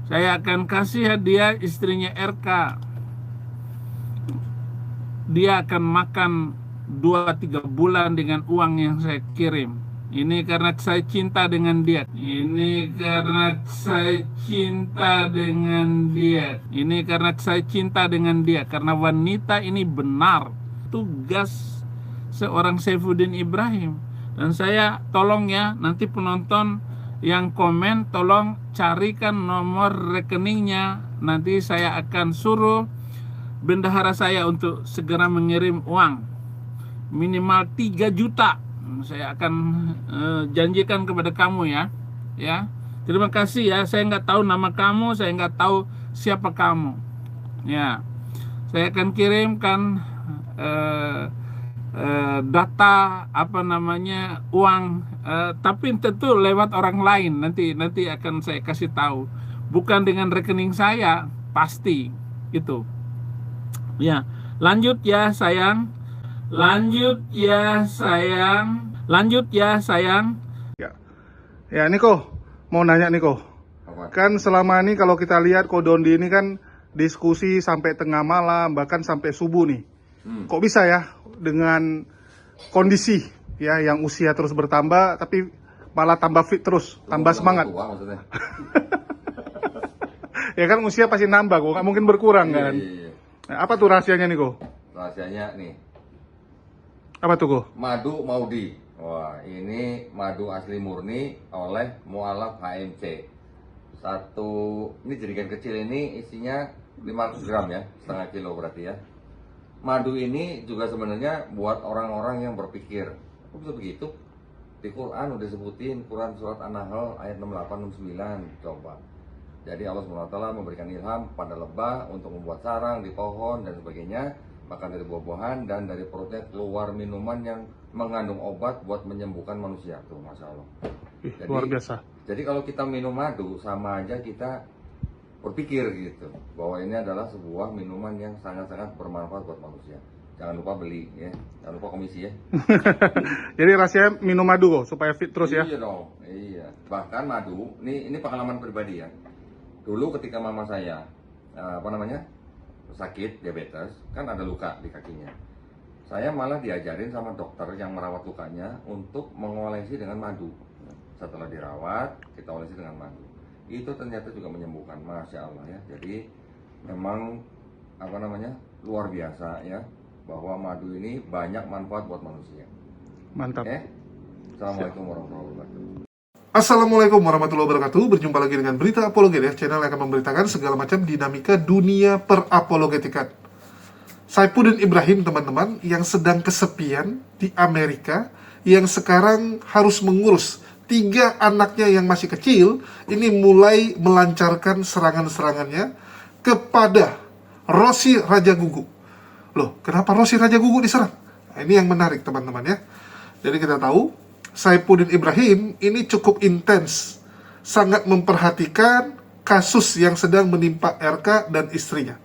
Saya akan kasih hadiah istrinya RK. Dia akan makan 2-3 bulan dengan uang yang saya kirim. Ini karena saya cinta dengan dia. Ini karena saya cinta dengan dia. Ini karena saya cinta dengan dia. Karena wanita ini benar. Tugas seorang Saifuddin Ibrahim. Dan saya tolong ya, nanti penonton yang komen tolong carikan nomor rekeningnya. Nanti saya akan suruh bendahara saya untuk segera mengirim uang minimal 3 juta. Saya akan janjikan kepada kamu ya. Terima kasih ya. Saya nggak tahu nama kamu, saya nggak tahu siapa kamu. Ya, saya akan kirimkan data uang, tapi tentu lewat orang lain. Nanti akan saya kasih tahu. Bukan dengan rekening saya, pasti itu. Ya, lanjut ya sayang. Lanjut ya sayang. Lanjut ya sayang. Ya Niko, mau nanya Niko. Kan selama ini kalau kita lihat Kodondi ini kan diskusi sampai tengah malam, bahkan sampai subuh nih. Kok bisa ya dengan kondisi ya yang usia terus bertambah tapi malah tambah fit terus, tambah semangat. Ya kan usia pasti nambah, kok nggak mungkin berkurang kan. Nah, apa tuh rahasianya nih, Ko? Rahasianya nih. Apa tuh, Ko? Madu Maudi. Wah, ini madu asli murni oleh Mualaf HMC. Ini jerigen kecil ini isinya 500 gram ya, setengah kilo berarti ya. Madu ini juga sebenarnya buat orang-orang yang berpikir, kok bisa begitu? Di Quran udah sebutin, Quran surat An-Nahl ayat 68-69, coba. Jadi Allah SWT memberikan ilham pada lebah untuk membuat sarang di pohon dan sebagainya, makan dari buah-buahan dan dari perutnya keluar minuman yang mengandung obat buat menyembuhkan manusia. Tuh, Masya Allah. Jadi, luar biasa. Jadi kalau kita minum madu sama aja kita berpikir gitu bahwa ini adalah sebuah minuman yang sangat-sangat bermanfaat buat manusia. Jangan lupa beli ya, jangan lupa komisi ya. Jadi rasanya minum madu kok supaya fit terus ya. Iya dong, iya. Bahkan madu, ini pengalaman pribadi ya. Dulu ketika mama saya sakit diabetes, kan ada luka di kakinya. Saya malah diajarin sama dokter yang merawat lukanya untuk mengolesi dengan madu. Setelah dirawat, kita olesi dengan madu. Itu ternyata juga menyembuhkan, Masya Allah ya. Jadi memang luar biasa ya, bahwa madu ini banyak manfaat buat manusia. Mantap. Assalamualaikum warahmatullahi wabarakatuh. Assalamualaikum warahmatullahi wabarakatuh. Berjumpa lagi dengan Berita Apologet ya, channel yang akan memberitakan segala macam dinamika dunia perapologetikan. Saifuddin Ibrahim teman-teman yang sedang kesepian di Amerika, yang sekarang harus mengurus 3 anaknya yang masih kecil, ini mulai melancarkan serangan-serangannya kepada Rossi Raja Gugu. Loh, kenapa Rossi Raja Gugu diserang? Nah, ini yang menarik teman-teman ya. Jadi kita tahu Saifuddin Ibrahim ini cukup intens, sangat memperhatikan kasus yang sedang menimpa RK dan istrinya.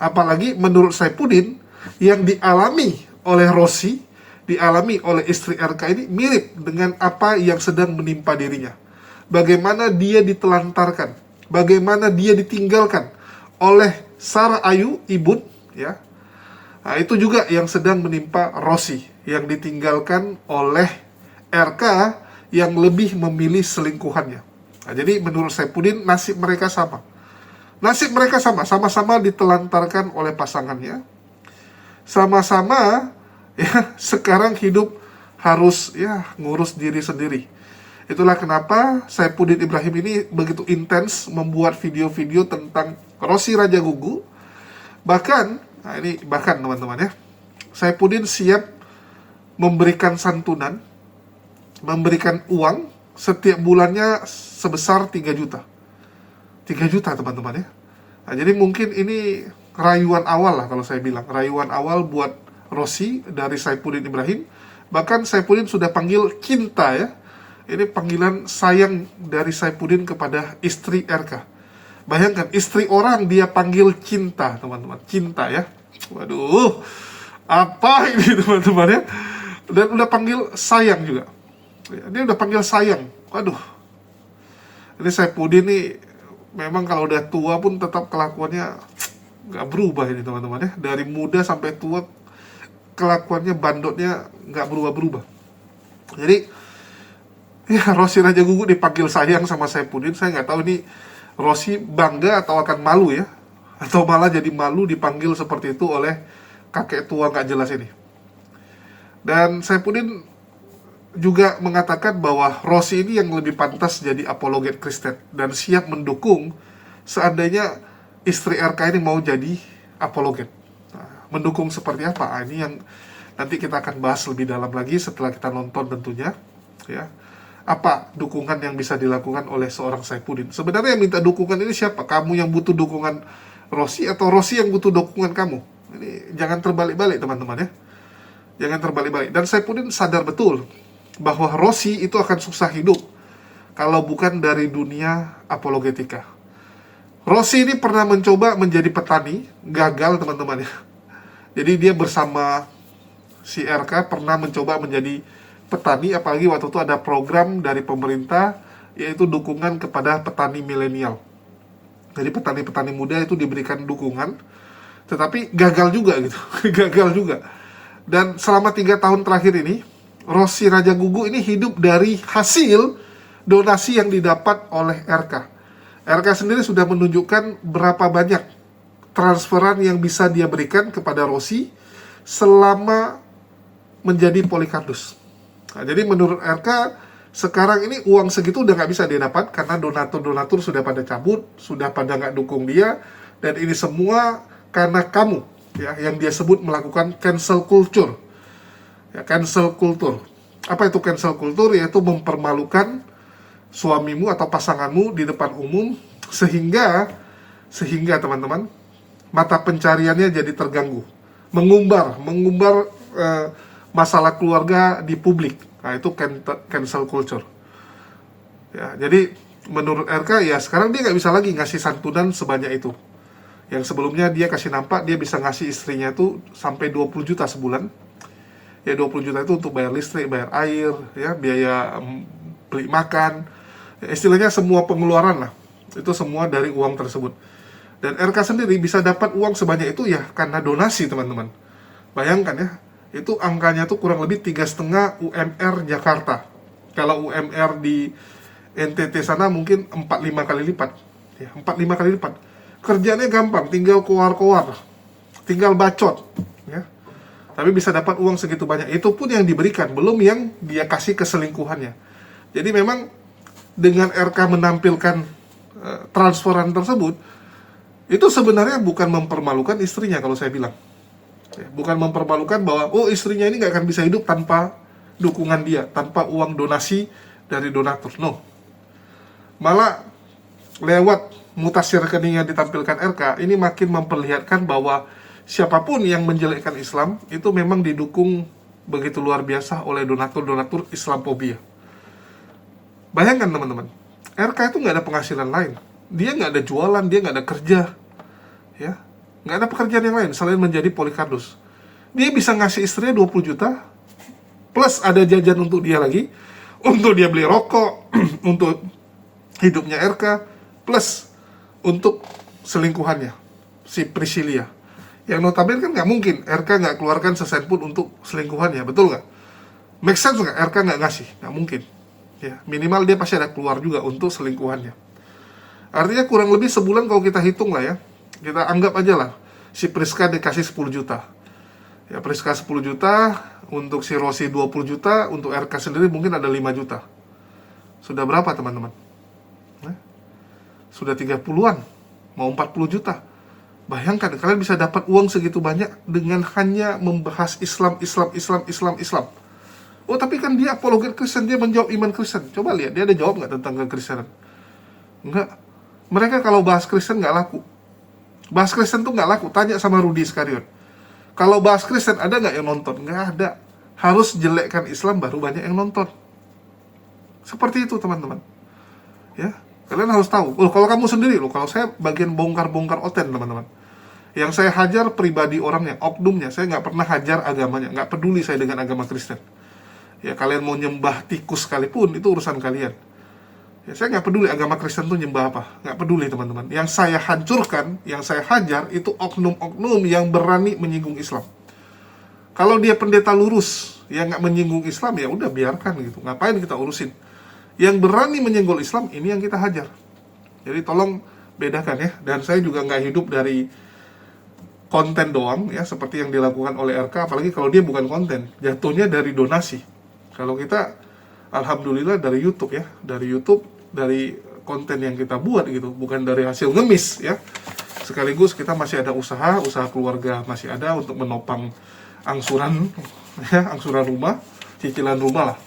Apalagi menurut Saifuddin, yang dialami oleh Rossi, dialami oleh istri RK ini mirip dengan apa yang sedang menimpa dirinya. Bagaimana dia ditelantarkan, bagaimana dia ditinggalkan oleh Sarah Ayu Ibun, ya. Nah, itu juga yang sedang menimpa Rossi, yang ditinggalkan oleh RK yang lebih memilih selingkuhannya. Nah, jadi menurut Saifuddin nasib mereka sama. Nasib mereka sama, sama-sama ditelantarkan oleh pasangannya. Sama-sama ya sekarang hidup harus ya ngurus diri sendiri. Itulah kenapa Saifuddin Ibrahim ini begitu intens membuat video-video tentang Rossi Raja Gugu. Bahkan, nah ini bahkan teman-teman ya, Saifuddin siap memberikan santunan, memberikan uang setiap bulannya sebesar 3 juta. 3 juta teman-teman ya. Nah, jadi mungkin ini rayuan awal lah kalau saya bilang. Rayuan awal buat Rossi dari Saifuddin Ibrahim. Bahkan Saifuddin sudah panggil cinta ya. Ini panggilan sayang dari Saifuddin kepada istri RK. Bayangkan, istri orang dia panggil cinta teman-teman. Cinta ya. Waduh, apa ini teman-teman ya. Dan udah panggil sayang juga. Dia udah panggil sayang. Waduh. Ini Saifuddin nih memang kalau udah tua pun tetap kelakuannya nggak berubah ini teman-teman ya. Dari muda sampai tua kelakuannya, bandotnya nggak berubah-berubah. Jadi ya, Rossi Raja Gugu dipanggil sayang sama Saifuddin. Saya nggak tahu ini Rossi bangga atau akan malu ya, atau malah jadi malu dipanggil seperti itu oleh kakek tua nggak jelas ini. Dan Saifuddin juga mengatakan bahwa Rossi ini yang lebih pantas jadi apologet Kristen dan siap mendukung seandainya istri RK ini mau jadi apologet. Nah, mendukung seperti apa? Ini yang nanti kita akan bahas lebih dalam lagi setelah kita nonton tentunya, ya. Apa dukungan yang bisa dilakukan oleh seorang Saifuddin? Sebenarnya yang minta dukungan ini siapa? Kamu yang butuh dukungan Rossi atau Rossi yang butuh dukungan kamu? Ini jangan terbalik-balik teman-teman ya. Jangan terbalik-balik. Dan Saifuddin sadar betul bahwa Rossi itu akan susah hidup kalau bukan dari dunia apologetika. Rossi ini pernah mencoba menjadi petani, gagal teman-teman ya. Jadi dia bersama si RK pernah mencoba menjadi petani, apalagi waktu itu ada program dari pemerintah yaitu dukungan kepada petani milenial. Jadi petani-petani muda itu diberikan dukungan, tetapi gagal juga gitu. Gagal juga. Dan selama 3 tahun terakhir ini Rossi Raja Gugu ini hidup dari hasil donasi yang didapat oleh RK. RK sendiri sudah menunjukkan berapa banyak transferan yang bisa dia berikan kepada Rossi selama menjadi Polycarpus. Nah, jadi menurut RK sekarang ini uang segitu udah nggak bisa dia dapat karena donatur-donatur sudah pada cabut, sudah pada nggak dukung dia, dan ini semua karena kamu ya, yang dia sebut melakukan cancel culture. Ya, cancel culture. Apa itu cancel culture? Yaitu mempermalukan suamimu atau pasanganmu di depan umum sehingga teman-teman mata pencariannya jadi terganggu, mengumbar masalah keluarga di publik. Nah, itu cancel culture. Ya, jadi menurut RK ya sekarang dia nggak bisa lagi ngasih santunan sebanyak itu. Yang sebelumnya dia kasih nampak dia bisa ngasih istrinya itu sampai 20 juta sebulan. Ya 20 juta itu untuk bayar listrik, bayar air, ya biaya beli makan. Ya, istilahnya semua pengeluaran lah. Itu semua dari uang tersebut. Dan RK sendiri bisa dapat uang sebanyak itu ya karena donasi teman-teman. Bayangkan ya, itu angkanya tuh kurang lebih 3,5 UMR Jakarta. Kalau UMR di NTT sana mungkin 4-5 kali lipat. Ya, 4-5 kali lipat. Kerjanya gampang, tinggal keluar-keluar, tinggal bacot, ya. Tapi bisa dapat uang segitu banyak. Itu pun yang diberikan, belum yang dia kasih ke selingkuhannya. Jadi memang dengan RK menampilkan transferan tersebut, itu sebenarnya bukan mempermalukan istrinya kalau saya bilang. Ya, bukan mempermalukan bahwa oh istrinya ini nggak akan bisa hidup tanpa dukungan dia, tanpa uang donasi dari donatur. No. Malah lewat mutasi rekening yang ditampilkan RK ini makin memperlihatkan bahwa siapapun yang menjelekkan Islam itu memang didukung begitu luar biasa oleh donatur-donatur Islamophobia. Bayangkan teman-teman, RK itu nggak ada penghasilan lain, dia nggak ada jualan, dia nggak ada kerja, ya, nggak ada pekerjaan yang lain selain menjadi Polycarpus. Dia bisa ngasih istrinya 20 juta plus ada jajan untuk dia lagi, untuk dia beli rokok, untuk hidupnya RK, plus untuk selingkuhannya si Priscilia, yang notabene kan nggak mungkin RK nggak keluarkan sesen pun untuk selingkuhannya, betul nggak? Make sense nggak? RK nggak ngasih, nggak mungkin. Ya minimal dia pasti ada keluar juga untuk selingkuhannya. Artinya kurang lebih sebulan kalau kita hitung lah ya, kita anggap aja lah si Priska dikasih 10 juta. Ya Priska 10 juta, untuk si Rossi 20 juta, untuk RK sendiri mungkin ada 5 juta. Sudah berapa teman-teman? Sudah 30-an, mau 40 juta. Bayangkan, kalian bisa dapat uang segitu banyak dengan hanya membahas Islam. Oh, tapi kan dia apologet Kristen, dia menjawab iman Kristen. Coba lihat, dia ada jawab nggak tentang kekristenan? Enggak. Mereka kalau bahas Kristen nggak laku. Bahas Kristen tuh nggak laku. Tanya sama Rudy Iskariot. Kalau bahas Kristen, ada nggak yang nonton? Nggak ada. Harus jelekkan Islam, baru banyak yang nonton. Seperti itu, teman-teman. Ya. Kalian harus tahu, kalau kamu sendiri kalau saya bagian bongkar-bongkar oten teman-teman. Yang saya hajar pribadi orangnya, oknumnya, saya nggak pernah hajar agamanya, nggak peduli saya dengan agama Kristen. Ya kalian mau nyembah tikus sekalipun, itu urusan kalian. Ya, saya nggak peduli agama Kristen tuh nyembah apa, nggak peduli teman-teman. Yang saya hancurkan, yang saya hajar itu oknum-oknum yang berani menyinggung Islam. Kalau dia pendeta lurus yang nggak menyinggung Islam, ya udah biarkan gitu. Ngapain kita urusin? Yang berani menyinggung Islam ini yang kita hajar. Jadi tolong bedakan ya. Dan saya juga nggak hidup dari konten doang ya, seperti yang dilakukan oleh RK. Apalagi kalau dia bukan konten, jatuhnya dari donasi. Kalau kita alhamdulillah dari YouTube ya, dari konten yang kita buat gitu, bukan dari hasil ngemis ya. Sekaligus kita masih ada usaha keluarga masih ada untuk menopang angsuran ya, angsuran rumah, cicilan rumah lah.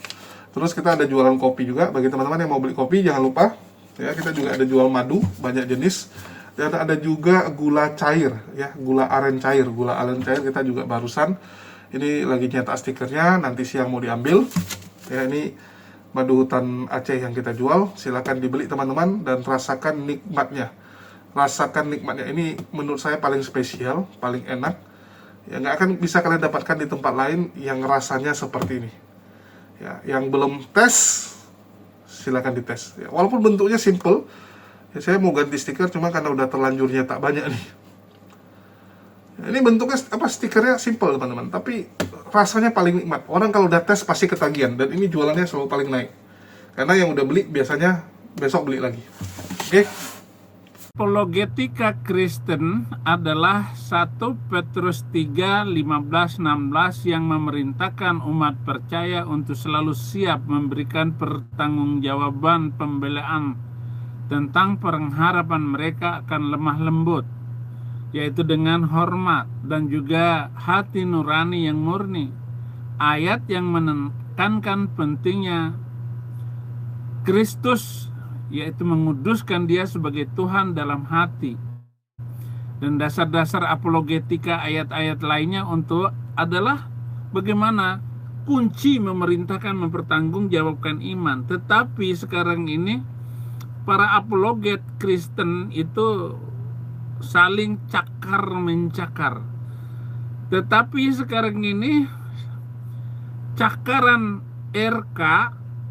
Terus kita ada jualan kopi juga, bagi teman-teman yang mau beli kopi jangan lupa ya, kita juga ada jual madu banyak jenis, dan ada juga gula cair ya, gula aren cair kita juga barusan ini lagi nyetak stikernya, nanti siang mau diambil ya. Ini madu hutan Aceh yang kita jual, silakan dibeli teman-teman dan rasakan nikmatnya. Ini menurut saya paling spesial, paling enak ya, nggak akan bisa kalian dapatkan di tempat lain yang rasanya seperti ini ya. Yang belum tes silakan dites ya. Walaupun bentuknya simple ya, saya mau ganti stiker cuma karena udah terlanjur nyetak banyak nih ya. Ini bentuknya stikernya simple teman-teman, tapi rasanya paling nikmat. Orang kalau udah tes pasti ketagihan, dan ini jualannya selalu paling naik karena yang udah beli biasanya besok beli lagi. Oke. Apologetika Kristen adalah 1 Petrus 3, 15, 16 yang memerintahkan umat percaya untuk selalu siap memberikan pertanggungjawaban pembelaan tentang pengharapan mereka akan lemah lembut, yaitu dengan hormat dan juga hati nurani yang murni. Ayat yang menekankan pentingnya Kristus, yaitu menguduskan dia sebagai Tuhan dalam hati. Dan dasar-dasar apologetika ayat-ayat lainnya untuk adalah bagaimana kunci memerintahkan mempertanggungjawabkan iman. Tetapi sekarang ini para apologet Kristen itu saling cakar mencakar. Tetapi sekarang ini cakaran RK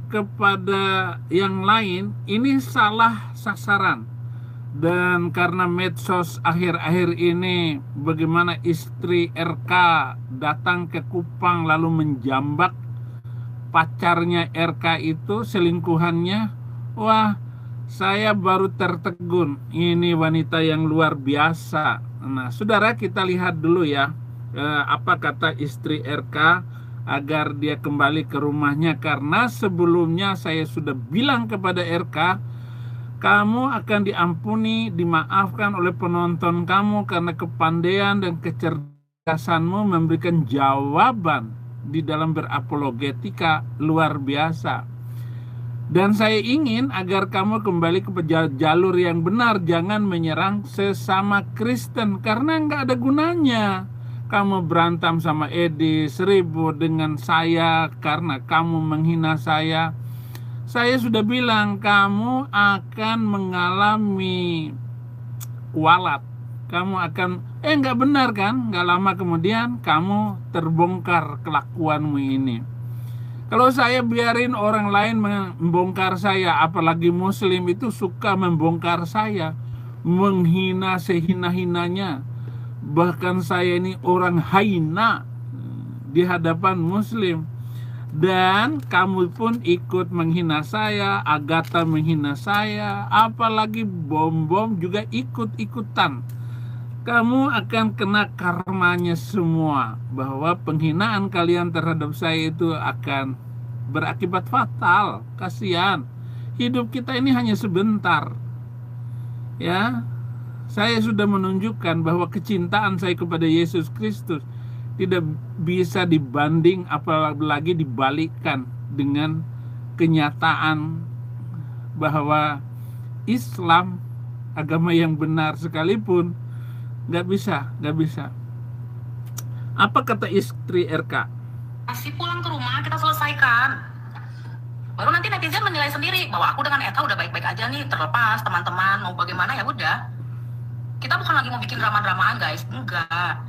kepada yang lain ini salah sasaran. Dan karena medsos akhir-akhir ini bagaimana istri RK datang ke Kupang lalu menjambak pacarnya RK itu, selingkuhannya, wah, saya baru tertegun, ini wanita yang luar biasa. Nah, saudara, kita lihat dulu ya apa kata istri RK agar dia kembali ke rumahnya. Karena sebelumnya saya sudah bilang kepada RK, kamu akan diampuni, dimaafkan oleh penonton kamu karena kepandaian dan kecerdasanmu memberikan jawaban di dalam berapologetika luar biasa. Dan saya ingin agar kamu kembali ke jalur yang benar, jangan menyerang sesama Kristen karena nggak ada gunanya. Kamu berantem sama Edi, ribut dengan saya karena kamu menghina saya. Saya sudah bilang kamu akan mengalami kualat. Kamu akan, nggak benar kan? Nggak lama kemudian kamu terbongkar kelakuanmu ini. Kalau saya biarin orang lain membongkar saya, apalagi Muslim itu suka membongkar saya, menghina sehina-hinanya. Bahkan saya ini orang hina di hadapan Muslim. Dan kamu pun ikut menghina saya, Agatha menghina saya, apalagi bom-bom juga ikut-ikutan. Kamu akan kena karmanya semua, bahwa penghinaan kalian terhadap saya itu akan berakibat fatal. Kasihan, hidup kita ini hanya sebentar. Ya, saya sudah menunjukkan bahwa kecintaan saya kepada Yesus Kristus tidak bisa dibanding, apalagi dibalikkan dengan kenyataan bahwa Islam, agama yang benar sekalipun, nggak bisa. Apa kata istri RK? Kasih pulang ke rumah, kita selesaikan. Baru nanti netizen menilai sendiri bahwa aku dengan Eka udah baik-baik aja nih, terlepas teman-teman mau bagaimana ya udah. Kita bukan lagi mau bikin drama-dramaan guys, enggak.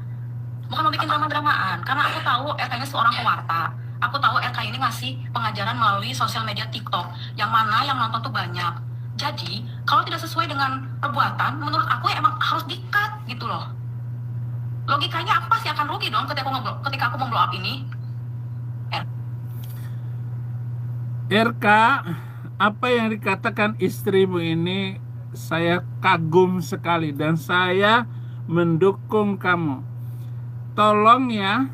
Bukan mau bikin drama-dramaan, karena aku tahu Eka ini seorang pewarta. Aku tahu RK ini ngasih pengajaran melalui sosial media TikTok, yang mana yang nonton tuh banyak. Jadi, kalau tidak sesuai dengan perbuatan, menurut aku ya emang harus di-cut gitu loh. Logikanya aku pasti akan rugi dong ketika aku memblow up ini. RK, apa yang dikatakan istrimu ini saya kagum sekali dan saya mendukung kamu. Tolong ya,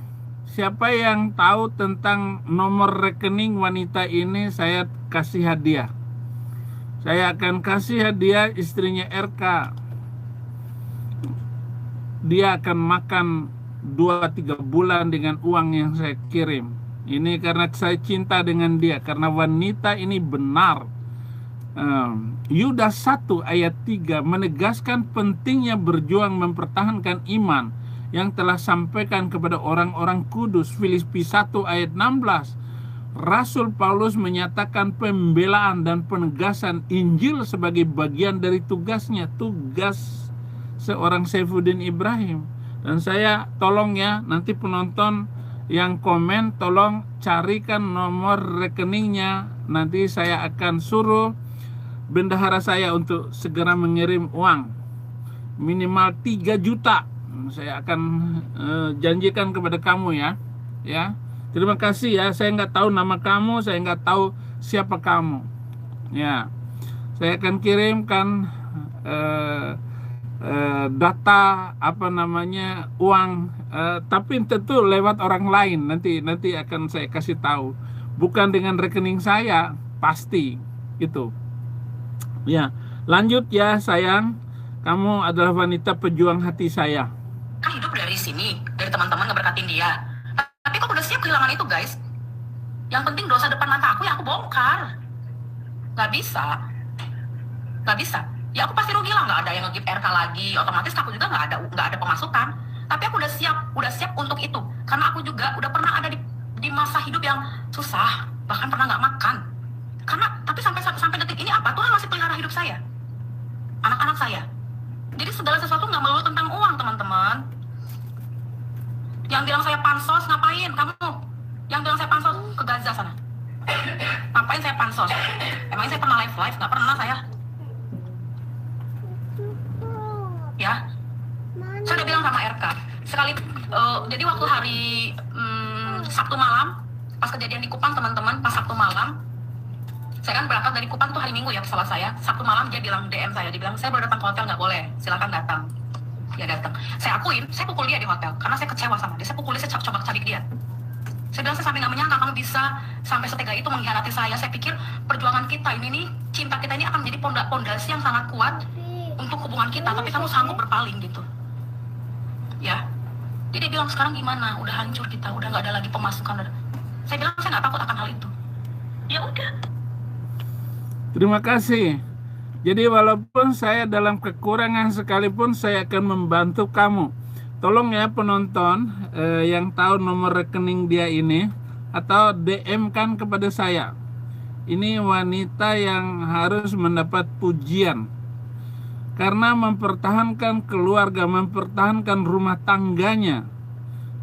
siapa yang tahu tentang nomor rekening wanita ini, saya kasih hadiah. Saya akan kasih hadiah istrinya RK. Dia akan makan 2-3 bulan dengan uang yang saya kirim. Ini karena saya cinta dengan dia, karena wanita ini benar. Yudas 1 ayat 3 menegaskan pentingnya berjuang mempertahankan iman yang telah sampaikan kepada orang-orang kudus. Filipi 1 ayat 16, Rasul Paulus menyatakan pembelaan dan penegasan Injil sebagai bagian dari tugasnya, tugas seorang Saifuddin Ibrahim. Dan saya tolong ya, nanti penonton yang komen tolong carikan nomor rekeningnya. Nanti saya akan suruh bendahara saya untuk segera mengirim uang minimal 3 juta. Saya akan janjikan kepada kamu ya. Terima kasih ya. Saya nggak tahu nama kamu, saya nggak tahu siapa kamu. Ya, saya akan kirimkan data uang, tapi tentu lewat orang lain. Nanti akan saya kasih tahu, bukan dengan rekening saya pasti itu. Ya, lanjut ya sayang, kamu adalah wanita pejuang hati saya. Hidup dari sini, dari teman-teman ngeberkatin dia. Tapi kok udah siap kehilangan itu guys? Yang penting dosa depan mata aku yang aku bongkar. Gak bisa. Ya aku pasti rugi lah, nggak ada yang nge-give RK lagi, otomatis aku juga nggak ada pemasukan. Tapi aku udah siap untuk itu, karena aku juga udah pernah ada di masa hidup yang susah, bahkan pernah nggak makan. Tapi sampai detik ini apa? Tuhan masih pelihara hidup saya, anak-anak saya. Jadi segala sesuatu nggak melulu tentang uang, teman-teman. Yang bilang saya pansos, ngapain kamu? Yang bilang saya pansos ke Gaza sana. Ngapain saya pansos? Emangnya saya pernah live? Nggak pernah saya. Ya, saya udah bilang sama RK sekali. Jadi waktu hari Sabtu malam, pas kejadian di Kupang teman-teman, pas Sabtu malam, saya kan berangkat dari Kupang tuh hari Minggu ya pesawat saya. Sabtu malam dia bilang DM saya, dia bilang saya baru datang ke hotel, nggak boleh, silakan datang. Dia datang. Saya akuin, saya pukul dia di hotel karena saya kecewa sama dia. Saya pukul dia, saya coba cabik dia. Saya bilang saya sampai nggak menyangka kamu bisa sampai setega itu mengkhianati saya. Saya pikir perjuangan kita ini nih, cinta kita ini akan menjadi pondasi yang sangat kuat untuk hubungan kita, tapi kamu sanggup berpaling gitu ya. Jadi dia bilang sekarang gimana, udah hancur kita, udah nggak ada lagi pemasukan. Saya bilang saya nggak takut akan hal itu. Ya udah. Terima kasih. Jadi walaupun saya dalam kekurangan sekalipun, saya akan membantu kamu. Tolong ya penonton yang tahu nomor rekening dia ini, atau DM kan kepada saya. Ini wanita yang harus mendapat pujian karena mempertahankan keluarga, mempertahankan rumah tangganya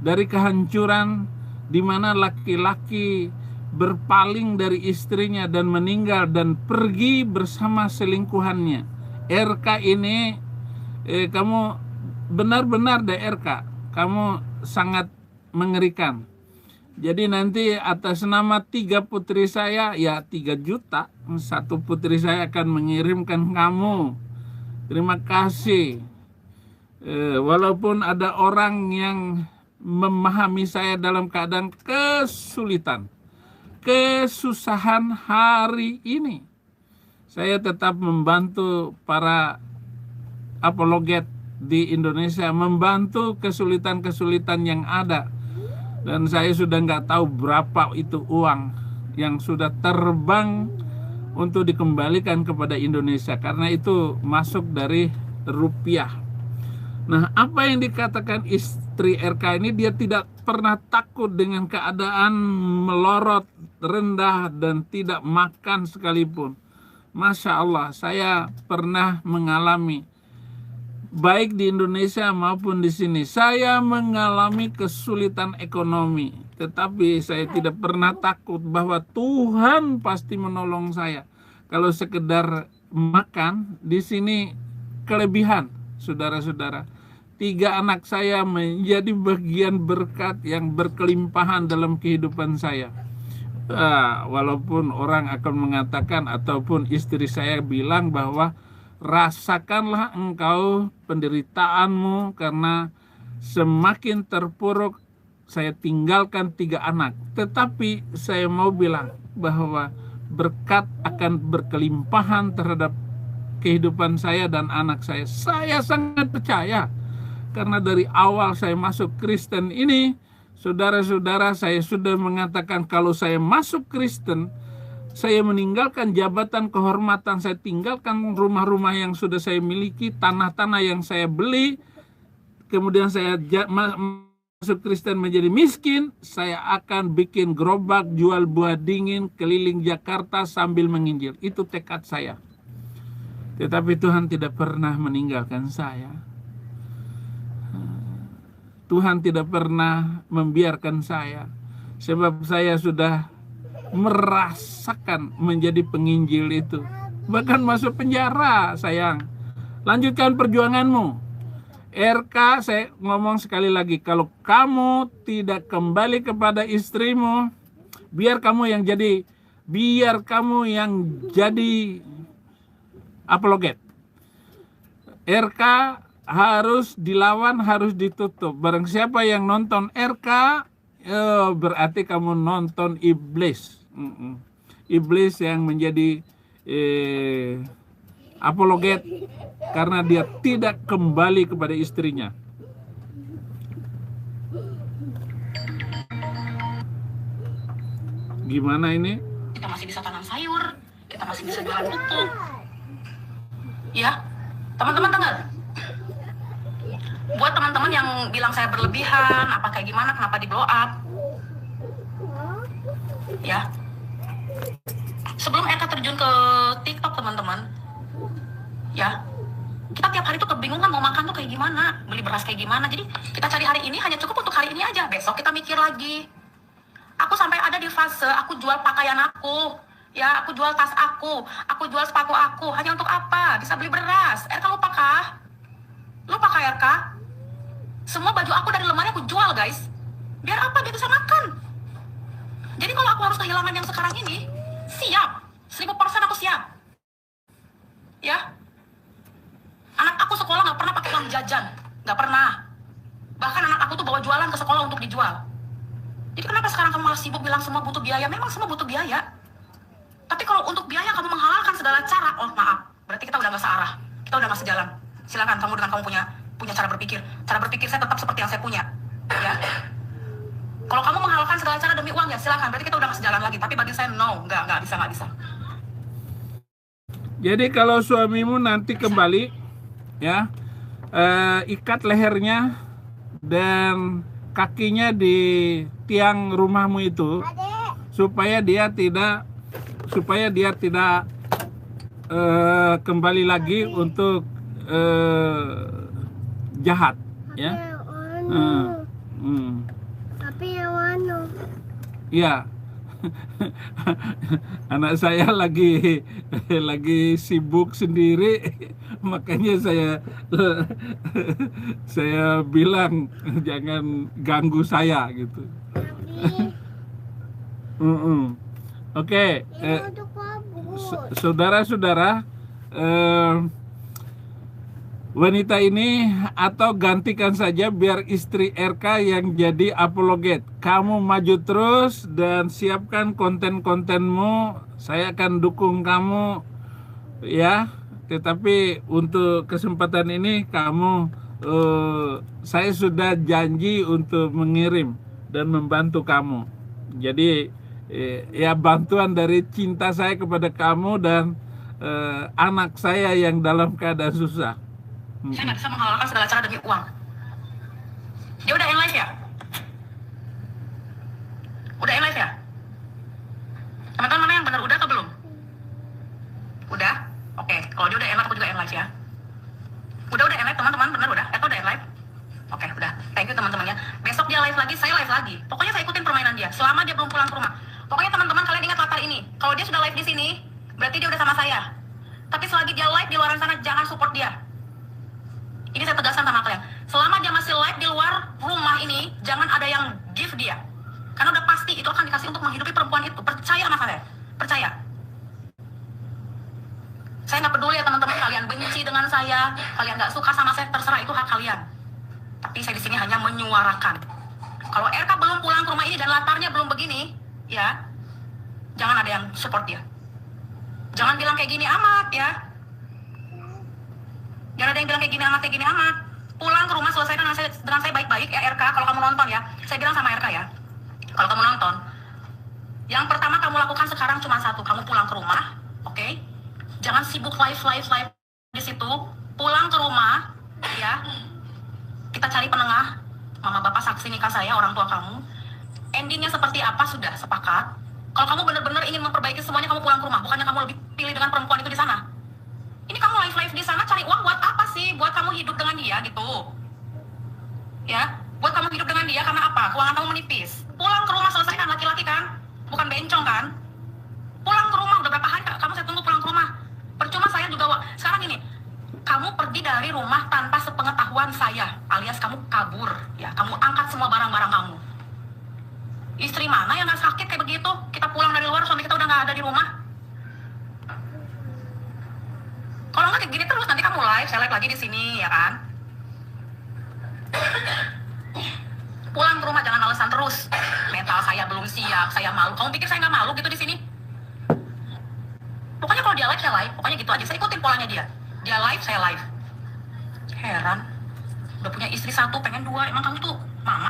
dari kehancuran di mana laki-laki berpaling dari istrinya dan meninggal dan pergi bersama selingkuhannya. RK ini kamu benar-benar deh RK, kamu sangat mengerikan. Jadi nanti atas nama 3 putri saya, ya 3 juta, 1 putri saya akan mengirimkan kamu. Terima kasih. Walaupun ada orang yang memahami saya dalam keadaan kesusahan hari ini, saya tetap membantu para apologet di Indonesia, membantu kesulitan-kesulitan yang ada. Dan saya sudah nggak tahu berapa itu uang yang sudah terbang untuk dikembalikan kepada Indonesia, karena itu masuk dari rupiah. Nah, apa yang dikatakan istri RK ini, dia tidak pernah takut dengan keadaan melorot, rendah, dan tidak makan sekalipun. Masya Allah, saya pernah mengalami, baik di Indonesia maupun di sini, saya mengalami kesulitan ekonomi. tetapi saya tidak pernah takut bahwa Tuhan pasti menolong saya. Kalau sekedar makan, di sini kelebihan, saudara-saudara. 3 anak saya menjadi bagian berkat yang berkelimpahan dalam kehidupan saya. Walaupun orang akan mengatakan ataupun istri saya bilang bahwa rasakanlah engkau penderitaanmu karena semakin terpuruk saya tinggalkan 3 anak. Tetapi saya mau bilang bahwa berkat akan berkelimpahan terhadap kehidupan saya dan anak saya. Saya sangat percaya karena dari awal saya masuk Kristen ini, saudara-saudara, saya sudah mengatakan kalau saya masuk Kristen, saya meninggalkan jabatan kehormatan, saya tinggalkan rumah-rumah yang sudah saya miliki, tanah-tanah yang saya beli, kemudian saya masuk Kristen menjadi miskin, saya akan bikin gerobak jual buah dingin keliling Jakarta sambil menginjil. Itu tekad saya. Tetapi Tuhan tidak pernah meninggalkan saya. Tuhan tidak pernah membiarkan saya, sebab saya sudah merasakan menjadi penginjil itu. Bahkan masuk penjara, sayang. Lanjutkan perjuanganmu. RK, saya ngomong sekali lagi, kalau kamu tidak kembali kepada istrimu, biar kamu yang jadi apologet. RK harus dilawan, harus ditutup. Barang siapa yang nonton RK, berarti kamu nonton iblis. Iblis yang menjadi apologet karena dia tidak kembali kepada istrinya. Gimana ini? Kita masih bisa tanam sayur, kita masih bisa jualan buku. Ya, teman-teman dengar? Buat teman-teman yang bilang saya berlebihan, apa kayak gimana, kenapa di blow up? Ya, sebelum Eka terjun ke TikTok, teman-teman, ya, kita tiap hari tuh kebingungan mau makan tuh kayak gimana, beli beras kayak gimana. Jadi kita cari hari ini hanya cukup untuk hari ini aja. Besok kita mikir lagi. Aku sampai ada di fase aku jual pakaian aku, ya, aku jual tas aku jual sepatu aku, hanya untuk apa? Bisa beli beras. Eka lupa kah? Lupa kah Eka? Semua baju aku dari lemari aku jual, guys. Biar apa? Dia bisa makan. Jadi kalau aku harus kehilangan yang sekarang ini, siap. 1000% aku siap. Ya. Anak aku sekolah nggak pernah pakai uang jajan. Nggak pernah. Bahkan anak aku tuh bawa jualan ke sekolah untuk dijual. Jadi kenapa sekarang kamu malah sibuk bilang semua butuh biaya? Memang semua butuh biaya. Tapi kalau untuk biaya kamu menghalalkan segala cara, oh maaf. Berarti kita udah nggak searah. Kita udah nggak sejalan. Silakan kamu dengan kamu punya cara berpikir. Cara berpikir saya tetap seperti yang saya punya. Ya. Kalau kamu menghalalkan segala cara demi uang, ya silakan. Berarti kita udah nggak sejalan lagi. Tapi bagi saya no, nggak bisa. Jadi kalau suamimu nanti kembali, ya, ikat lehernya dan kakinya di tiang rumahmu itu, supaya dia tidak kembali lagi untuk jahat, ya. Tapi yang mana? Ya. Anak saya lagi sibuk sendiri, makanya saya bilang jangan ganggu saya gitu. Oke, saudara-saudara, wanita ini atau gantikan saja biar istri RK yang jadi apologet. Kamu maju terus dan siapkan konten-kontenmu. Saya akan dukung kamu, ya. Tetapi untuk kesempatan ini saya sudah janji untuk mengirim dan membantu kamu. Jadi ya bantuan dari cinta saya kepada kamu dan anak saya yang dalam keadaan susah. Saya nggak bisa menghalalkan segala cara demi uang. Dia udah end live ya? Udah end live ya? Teman-teman mana yang benar udah atau belum? Udah? Oke, kalau dia udah end live aku juga end live ya. Udah end live teman-teman, benar udah? Atau udah end live? Oke, udah. Thank you teman-temannya. Besok dia live lagi, saya live lagi. Pokoknya saya ikutin permainan perjalanan dia, selama dia belum pulang ke rumah. Pokoknya teman-teman kalian ingat latar ini. Kalau dia sudah live di sini, berarti dia udah sama saya. Tapi selagi dia live di luar sana, jangan support dia. Ini saya tegaskan sama kalian. Selama dia masih live di luar rumah ini, jangan ada yang give dia. Karena udah pasti itu akan dikasih untuk menghidupi perempuan itu. Percaya sama saya. Percaya. Saya nggak peduli ya teman-teman, kalian benci dengan saya, kalian nggak suka sama saya, terserah, itu hak kalian. Tapi saya di sini hanya menyuarakan. Kalau RK belum pulang ke rumah ini dan latarnya belum begini, ya, jangan ada yang support dia. Jangan bilang kayak gini amat, ya. Jangan ada yang bilang kayak gini amat. Pulang ke rumah, selesaikan dengan saya baik-baik, ya RK. Kalau kamu nonton ya, saya bilang sama RK ya, kalau kamu nonton, yang pertama kamu lakukan sekarang cuma satu, kamu pulang ke rumah, oke? Jangan sibuk live di situ. Pulang ke rumah, ya. Kita cari penengah, mama bapak saksi nikah saya, orang tua kamu. Endingnya seperti apa sudah sepakat. Kalau kamu benar-benar ingin memperbaiki semuanya, kamu pulang ke rumah. Bukannya kamu lebih pilih dengan perempuan itu di sana. Ini kamu live di sana cari uang buat apa sih? Buat kamu hidup dengan dia gitu. Ya, buat kamu hidup dengan dia karena apa? Keuangan kamu menipis. Pulang ke rumah, selesaikan, laki-laki kan? Bukan bencong kan? Pulang ke rumah, udah berapa hari kamu saya tunggu pulang ke rumah. Percuma saya juga, sekarang ini, kamu pergi dari rumah tanpa sepengetahuan saya, alias kamu kabur, ya, kamu angkat semua barang-barang kamu. Istri mana yang nggak sakit kayak begitu? Kita pulang dari luar, suami kita udah nggak ada di rumah. Kalau nggak kayak gini terus, nanti kamu live, saya live lagi di sini, ya kan? Pulang ke rumah, jangan alasan terus. Mental saya belum siap, saya malu. Kamu pikir saya nggak malu gitu di sini? Pokoknya kalau dia live, saya live. Pokoknya gitu aja, saya ikutin polanya dia. Dia live, saya live. Heran, udah punya istri satu, pengen dua. Emang kamu tuh mama?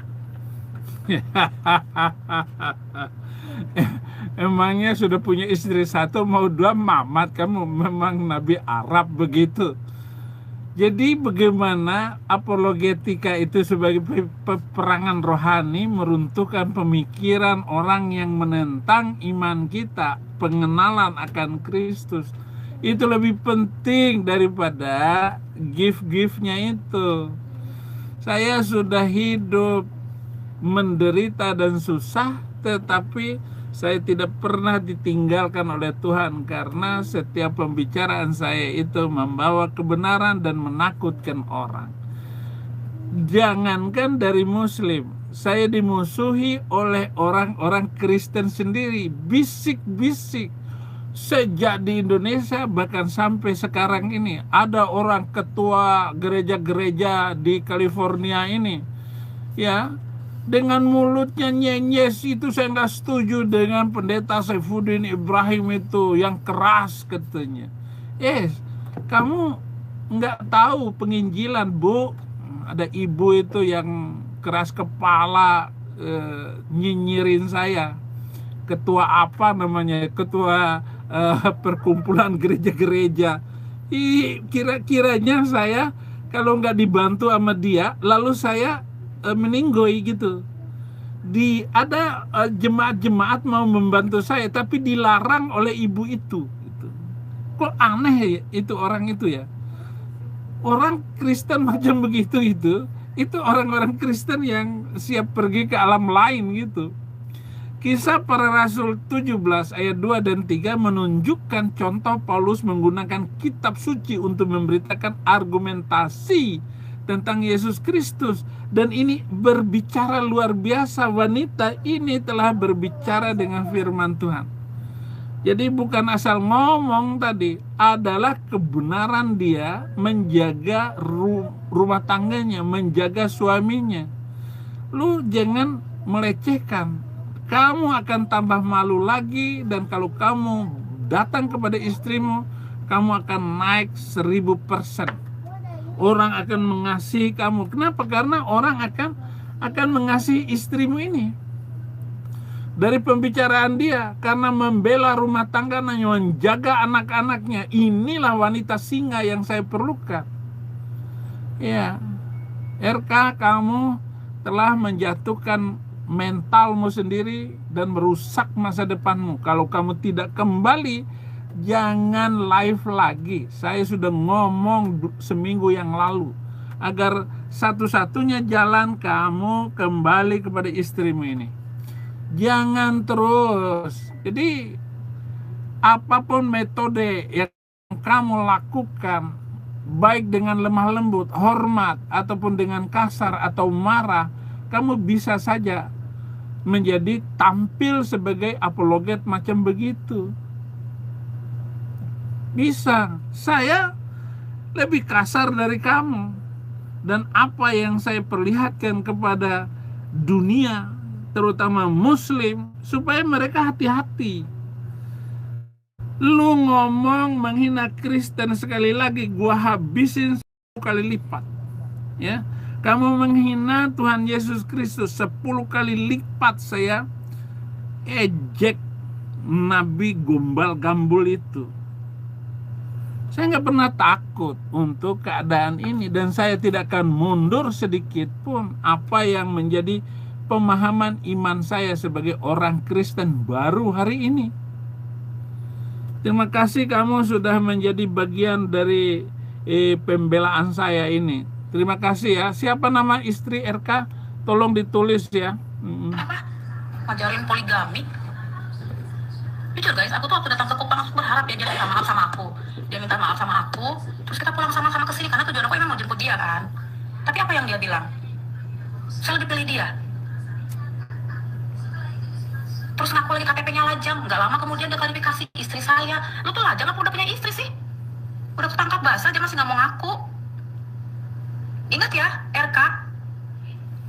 Emangnya sudah punya istri satu mau dua, mamat kamu? Memang Nabi Arab begitu. Jadi bagaimana apologetika itu sebagai peperangan rohani meruntuhkan pemikiran orang yang menentang iman kita, pengenalan akan Kristus. Itu lebih penting daripada gift-giftnya itu. Saya sudah hidup menderita dan susah, tetapi saya tidak pernah ditinggalkan oleh Tuhan karena setiap pembicaraan saya itu membawa kebenaran dan menakutkan orang. Jangankan dari Muslim, saya dimusuhi oleh orang-orang Kristen sendiri, bisik-bisik. Sejak di Indonesia bahkan sampai sekarang ini ada orang ketua gereja-gereja di California ini, ya, dengan mulutnya nyenyes itu. Saya nggak setuju dengan pendeta Saifuddin Ibrahim itu yang keras katanya. Kamu nggak tahu penginjilan, Bu. Ada ibu itu yang keras kepala, nyinyirin saya. Ketua apa namanya? Ketua perkumpulan gereja-gereja. Kira-kiranya saya kalau nggak dibantu sama dia, lalu saya meninggoy gitu. Ada jemaat-jemaat mau membantu saya, tapi dilarang oleh ibu itu. Gitu. Kok aneh ya itu orang itu ya. Orang Kristen macam begitu itu orang-orang Kristen yang siap pergi ke alam lain gitu. Kisah Para Rasul 17 ayat 2 dan 3 menunjukkan contoh Paulus menggunakan kitab suci untuk memberitakan argumentasi tentang Yesus Kristus. Dan ini berbicara luar biasa, wanita ini telah berbicara dengan firman Tuhan. Jadi bukan asal ngomong tadi, adalah kebenaran dia menjaga rumah tangganya, menjaga suaminya. Lu jangan melecehkan. Kamu akan tambah malu lagi, dan kalau kamu datang kepada istrimu, kamu akan naik 1000%. Orang akan mengasihi kamu. Kenapa? Karena orang akan mengasihi istrimu ini. Dari pembicaraan dia, karena membela rumah tangga, menjaga anak-anaknya. Inilah wanita singa yang saya perlukan. Ya, RK, kamu telah menjatuhkan mentalmu sendiri dan merusak masa depanmu. Kalau kamu tidak kembali, jangan live lagi. Saya sudah ngomong seminggu yang lalu, agar satu-satunya jalan kamu kembali kepada istrimu ini. Jangan terus. Jadi apapun metode yang kamu lakukan, baik dengan lemah lembut, hormat, ataupun dengan kasar atau marah, kamu bisa saja menjadi tampil sebagai apologet macam begitu. Bisa. Saya lebih kasar dari kamu. Dan apa yang saya perlihatkan kepada dunia, terutama muslim, supaya mereka hati-hati. Lu ngomong menghina Kristen sekali lagi, gua habisin 10 kali lipat. Ya, kamu menghina Tuhan Yesus Kristus 10 kali lipat saya ejek Nabi gombal gambul itu. Saya nggak pernah takut untuk keadaan ini, dan saya tidak akan mundur sedikit pun apa yang menjadi pemahaman iman saya sebagai orang Kristen baru hari ini. Terima kasih kamu sudah menjadi bagian dari pembelaan saya ini. Terima kasih ya. Siapa nama istri RK? Tolong ditulis ya. Apa? Ngajarin poligami? Jujur guys, aku tuh waktu datang ke Kupang aku berharap ya dia minta maaf sama aku. Dia minta maaf sama aku, terus kita pulang sama-sama ke sini karena tujuan aku emang mau jemput dia kan. Tapi apa yang dia bilang? Saya lebih pilih dia. Terus ngaku lagi KTP-nya lajang. Nggak lama kemudian dia klarifikasi istri saya. Lu tuh lajang apa udah punya istri sih? Udah ketangkap basah aja masih nggak mau ngaku. Ingat ya, RK.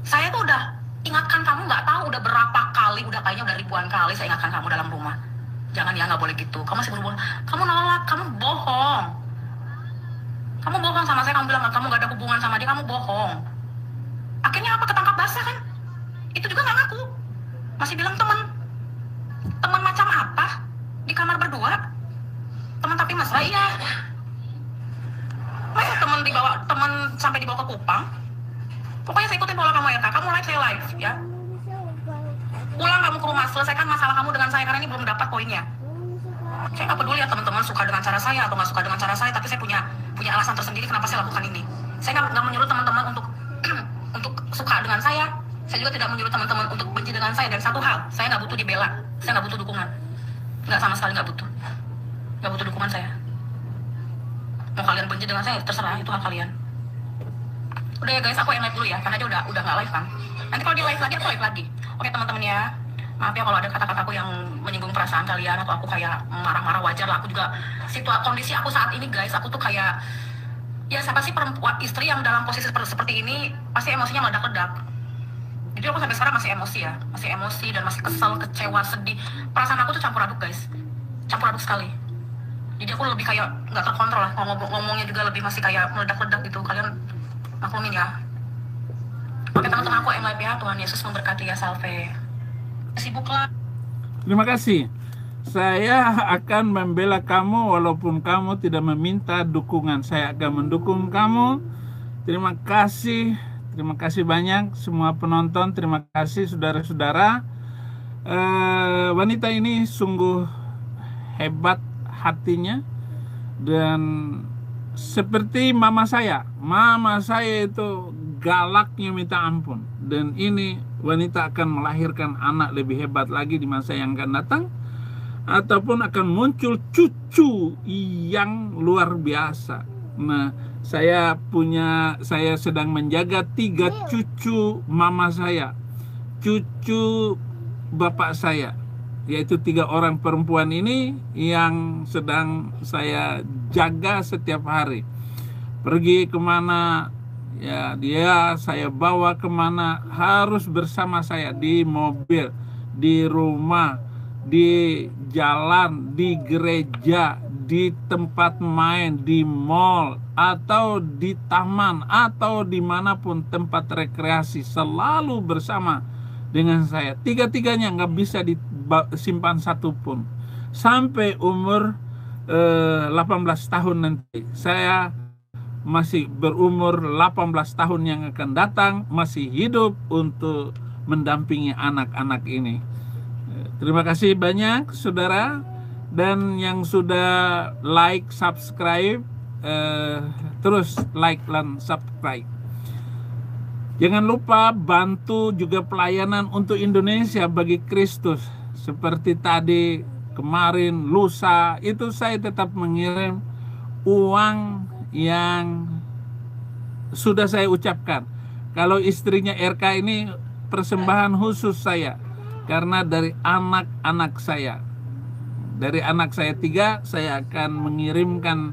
Saya tuh udah ingatkan kamu, nggak tahu udah berapa kali, udah kayaknya udah ribuan kali saya ingatkan kamu dalam rumah. Jangan ya, nggak boleh gitu. Kamu masih berhubungan. Kamu nolak, kamu bohong. Kamu bohong sama saya, kamu bilang kamu nggak ada hubungan sama dia, kamu bohong. Akhirnya apa? Ketangkap basah kan? Itu juga nggak ngaku. Masih bilang teman. Teman macam apa? Di kamar berdua? Teman tapi mesra? Iya. Masa teman sampai dibawa ke Kupang? Pokoknya saya ikutin pola kamu ya kak. Kamu live, saya live ya. Pulang kamu ke rumah, selesaikan masalah kamu dengan saya karena ini belum dapat poinnya. Saya nggak peduli ya teman-teman suka dengan cara saya atau nggak suka dengan cara saya, tapi saya punya alasan tersendiri kenapa saya lakukan ini. Saya nggak menyuruh teman-teman untuk untuk suka dengan saya. Saya juga tidak menyuruh teman-teman untuk benci dengan saya. Dan satu hal, saya nggak butuh dibela, saya nggak butuh dukungan, nggak sama sekali nggak butuh dukungan saya. Mau kalian benci dengan saya terserah, itu hak kalian. Udah ya guys, aku yang live dulu ya, karena dia udah nggak live kan. Nanti kalau di live lagi, aku live lagi. Oke teman-teman ya, maaf ya kalau ada kata-kataku yang menyinggung perasaan kalian atau aku kayak marah-marah, wajar lah. Aku juga kondisi aku saat ini guys, aku tuh kayak ya siapa sih perempuan istri yang dalam posisi seperti ini pasti emosinya meledak-ledak. Jadi aku sampai sekarang masih emosi dan masih kesel, kecewa, sedih. Perasaan aku tuh campur aduk guys, campur aduk sekali. Jadi aku lebih kayak nggak terkontrol lah, ngomongnya juga lebih masih kayak meledak-ledak gitu. Kalian maklumin ya. Oke teman-teman, aku live ya. Tuhan Yesus memberkati ya, salve. Sibuk lah. Terima kasih. Saya akan membela kamu walaupun kamu tidak meminta dukungan. Saya akan mendukung kamu. Terima kasih banyak semua penonton. Terima kasih saudara-saudara. Wanita ini sungguh hebat hatinya, dan seperti mama saya itu galaknya minta ampun. Dan ini wanita akan melahirkan anak lebih hebat lagi di masa yang akan datang, ataupun akan muncul cucu yang luar biasa. Nah, saya sedang menjaga 3 cucu mama saya, cucu bapak saya, yaitu 3 orang perempuan ini yang sedang saya jaga setiap hari. Pergi kemana ya saya bawa kemana harus bersama saya, di mobil, di rumah, di jalan, di gereja, di tempat main, di mall, atau di taman, atau dimanapun tempat rekreasi, selalu bersama dengan saya. 3-tiganya nggak bisa disimpan satu pun. Sampai umur 18 tahun nanti. Saya masih berumur 18 tahun yang akan datang, masih hidup untuk mendampingi anak-anak ini. Terima kasih banyak saudara, dan yang sudah like, subscribe, terus like dan subscribe. Jangan lupa bantu juga pelayanan untuk Indonesia bagi Kristus. Seperti tadi, kemarin, lusa, itu saya tetap mengirim uang yang sudah saya ucapkan. Kalau istrinya RK ini persembahan khusus saya, karena dari anak-anak saya. Dari anak saya 3, saya akan mengirimkan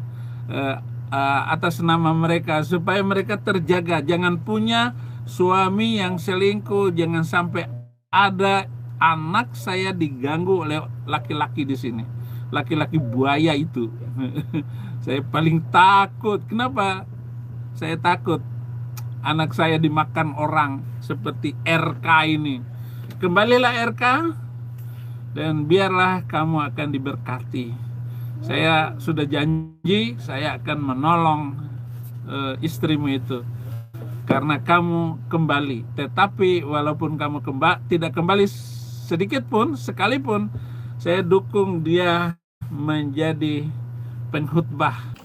atas nama mereka supaya mereka terjaga. Jangan punya suami yang selingkuh, jangan sampai ada anak saya diganggu oleh laki-laki di sini. Laki-laki buaya itu. Saya paling takut. Kenapa? Saya takut anak saya dimakan orang seperti RK ini. Kembalilah RK, dan biarlah kamu akan diberkati. Saya sudah janji saya akan menolong istrimu itu karena kamu kembali. Tetapi walaupun kamu tidak kembali sedikit pun, sekalipun, saya dukung dia menjadi pengkhotbah.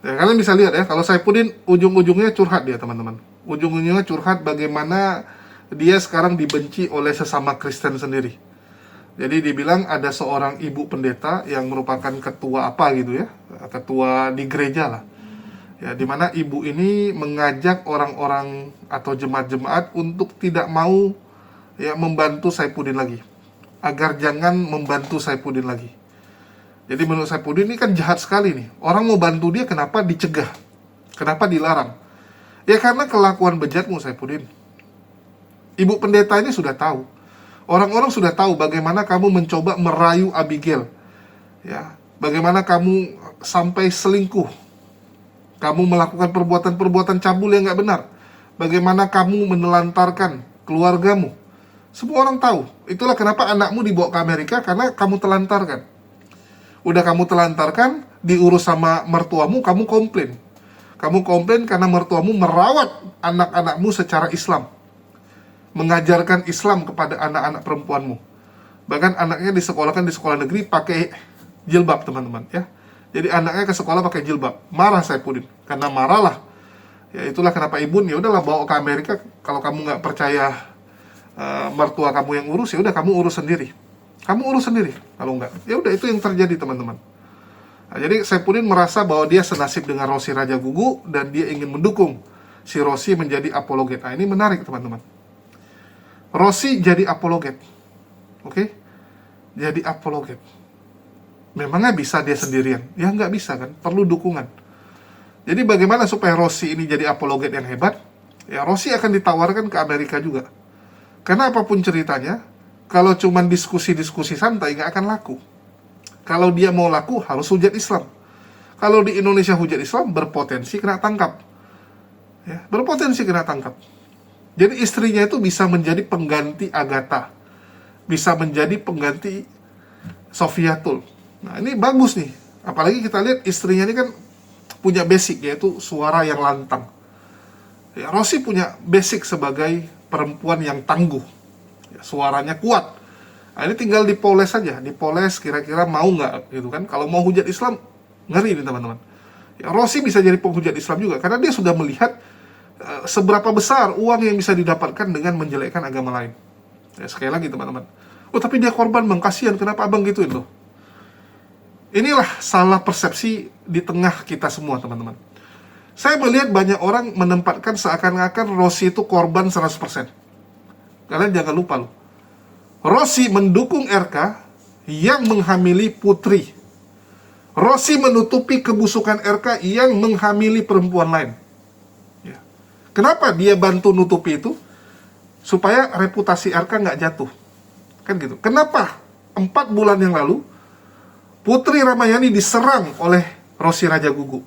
Ya, kalian bisa lihat ya, kalau Saifuddin ujung-ujungnya curhat dia, teman-teman. Ujung-ujungnya curhat bagaimana dia sekarang dibenci oleh sesama Kristen sendiri. Jadi dibilang ada seorang ibu pendeta yang merupakan ketua apa gitu ya, ketua di gereja lah. Ya, dimana ibu ini mengajak orang-orang atau jemaat-jemaat untuk tidak mau ya membantu Saifuddin lagi, agar jangan membantu Saifuddin lagi. Jadi menurut Saifuddin ini kan jahat sekali nih. Orang mau bantu dia, kenapa dicegah? Kenapa dilarang? Ya karena kelakuan bejatmu, Saifuddin. Ibu pendeta ini sudah tahu. Orang-orang sudah tahu bagaimana kamu mencoba merayu Abigail. Ya, bagaimana kamu sampai selingkuh. Kamu melakukan perbuatan-perbuatan cabul yang nggak benar. Bagaimana kamu menelantarkan keluargamu. Semua orang tahu. Itulah kenapa anakmu dibawa ke Amerika, karena kamu telantarkan. Udah kamu telantarkan, diurus sama mertuamu, kamu komplain. Kamu komplain karena mertuamu merawat anak-anakmu secara Islam. Mengajarkan Islam kepada anak-anak perempuanmu. Bahkan anaknya disekolahkan di sekolah negeri pakai jilbab, teman-teman ya. Jadi anaknya ke sekolah pakai jilbab. Marah Saifuddin. Karena marahlah. Ya itulah kenapa ibu ya udahlah bawa ke Amerika. Kalau kamu nggak percaya mertua kamu yang urus, ya udah kamu urus sendiri. Kamu urus sendiri. Kalau enggak, ya udah itu yang terjadi, teman-teman. Nah, jadi Saifuddin merasa bahwa dia senasib dengan Rossi Raja Gugu dan dia ingin mendukung si Rossi menjadi apologet. Nah, ini menarik, teman-teman. Rossi jadi apologet. Oke? Jadi apologet. Memangnya bisa dia sendirian? Ya nggak bisa kan, perlu dukungan. Jadi bagaimana supaya Rossi ini jadi apologet yang hebat? Ya Rossi akan ditawarkan ke Amerika juga. Karena apapun ceritanya, kalau cuman diskusi-diskusi santai nggak akan laku. Kalau dia mau laku harus hujat Islam. Kalau di Indonesia hujat Islam berpotensi kena tangkap. Ya, berpotensi kena tangkap. Jadi istrinya itu bisa menjadi pengganti Agatha. Bisa menjadi pengganti Sofiatul. Nah ini bagus nih. Apalagi kita lihat istrinya ini kan punya basic, yaitu suara yang lantang. Ya, Rossi punya basic sebagai perempuan yang tangguh. Ya, suaranya kuat. Nah, ini tinggal dipoles saja, dipoles kira-kira mau nggak gitu kan. Kalau mau hujat Islam, ngeri nih teman-teman. Ya, Rossi bisa jadi penghujat Islam juga, karena dia sudah melihat seberapa besar uang yang bisa didapatkan dengan menjelekkan agama lain. Ya, sekali lagi teman-teman. Oh tapi dia korban bang, kasihan, kenapa abang gituin loh? Inilah salah persepsi di tengah kita semua teman-teman. Saya melihat banyak orang menempatkan seakan-akan Rossi itu korban 100%. Kalian jangan lupa loh. Rossi mendukung RK yang menghamili putri. Rossi menutupi kebusukan RK yang menghamili perempuan lain. Ya. Kenapa dia bantu nutupi itu? Supaya reputasi RK nggak jatuh. Kan gitu. Kenapa 4 bulan yang lalu Putri Ramayani diserang oleh Rossi Raja Gugu?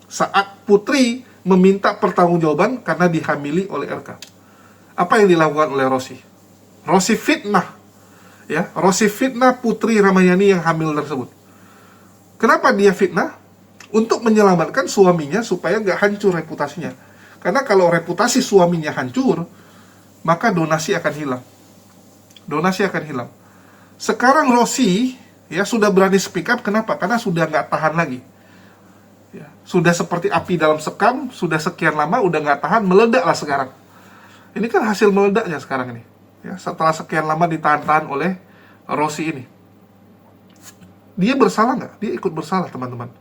Saat Putri meminta pertanggungjawaban karena dihamili oleh RK. Apa yang dilakukan oleh Rossi? Rossi fitnah. Ya, Rossi fitnah Putri Ramayani yang hamil tersebut. Kenapa dia fitnah? Untuk menyelamatkan suaminya supaya nggak hancur reputasinya. Karena kalau reputasi suaminya hancur, maka donasi akan hilang. Donasi akan hilang. Sekarang Rossi ya sudah berani speak up, kenapa? Karena sudah nggak tahan lagi. Ya, sudah seperti api dalam sekam, sudah sekian lama, udah nggak tahan, meledak lah sekarang. Ini kan hasil meledaknya sekarang ini. Ya, setelah sekian lama ditahan-tahan oleh Rossi ini. Dia bersalah nggak? Dia ikut bersalah, teman-teman.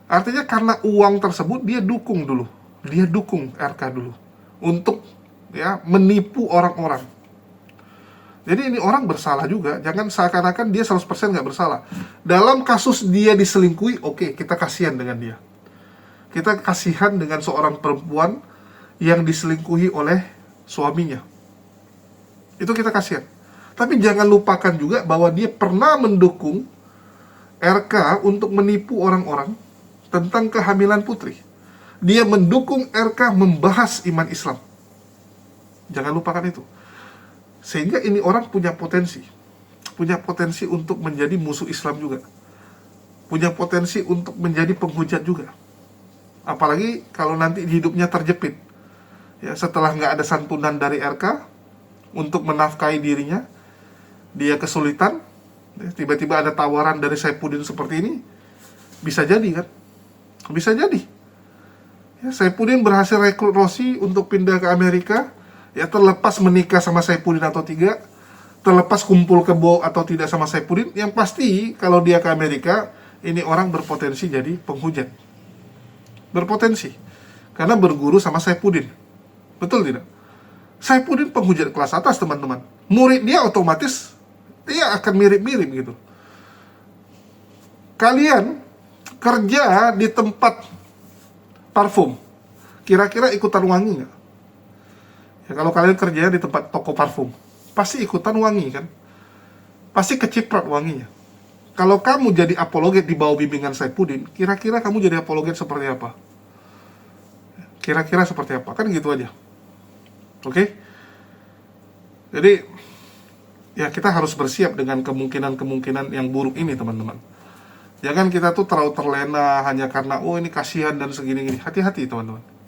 Artinya karena uang tersebut, dia dukung dulu. Dia dukung RK dulu. Untuk ya menipu orang-orang. Jadi ini orang bersalah juga. Jangan seakan-akan dia 100% nggak bersalah. Dalam kasus dia diselingkuhi, oke, kita kasihan dengan dia. Kita kasihan dengan seorang perempuan yang diselingkuhi oleh suaminya. Itu kita kasihan. Tapi jangan lupakan juga bahwa dia pernah mendukung RK untuk menipu orang-orang tentang kehamilan putri. Dia mendukung RK membahas iman Islam. Jangan lupakan itu. Sehingga ini orang punya potensi untuk menjadi musuh Islam juga, punya potensi untuk menjadi penghujat juga. Apalagi kalau nanti hidupnya terjepit, ya, setelah nggak ada santunan dari RK untuk menafkahi dirinya, dia kesulitan, ya, tiba-tiba ada tawaran dari Saifuddin seperti ini, bisa jadi kan, bisa jadi. Ya, Saifuddin berhasil rekrut Rossi untuk pindah ke Amerika. Ya, terlepas menikah sama Saifuddin atau tidak, terlepas kumpul kebo atau tidak sama Saifuddin, yang pasti kalau dia ke Amerika, ini orang berpotensi jadi penghujat. Berpotensi. Karena berguru sama Saifuddin. Betul tidak? Saifuddin penghujat kelas atas, teman-teman. Murid dia otomatis, dia akan mirip-mirip gitu. Kalian kerja di tempat parfum, kira-kira ikutan wangi nggak? Ya, kalau kalian kerja di tempat toko parfum, pasti ikutan wangi kan? Pasti keciprat wanginya. Kalau kamu jadi apologet di bawah bimbingan Saifuddin, kira-kira kamu jadi apologet seperti apa? Kira-kira seperti apa? Kan gitu aja. Oke? Jadi, ya kita harus bersiap dengan kemungkinan-kemungkinan yang buruk ini, teman-teman. Jangan kita tuh terlalu terlena hanya karena, oh ini kasihan dan segini-gini. Hati-hati, teman-teman.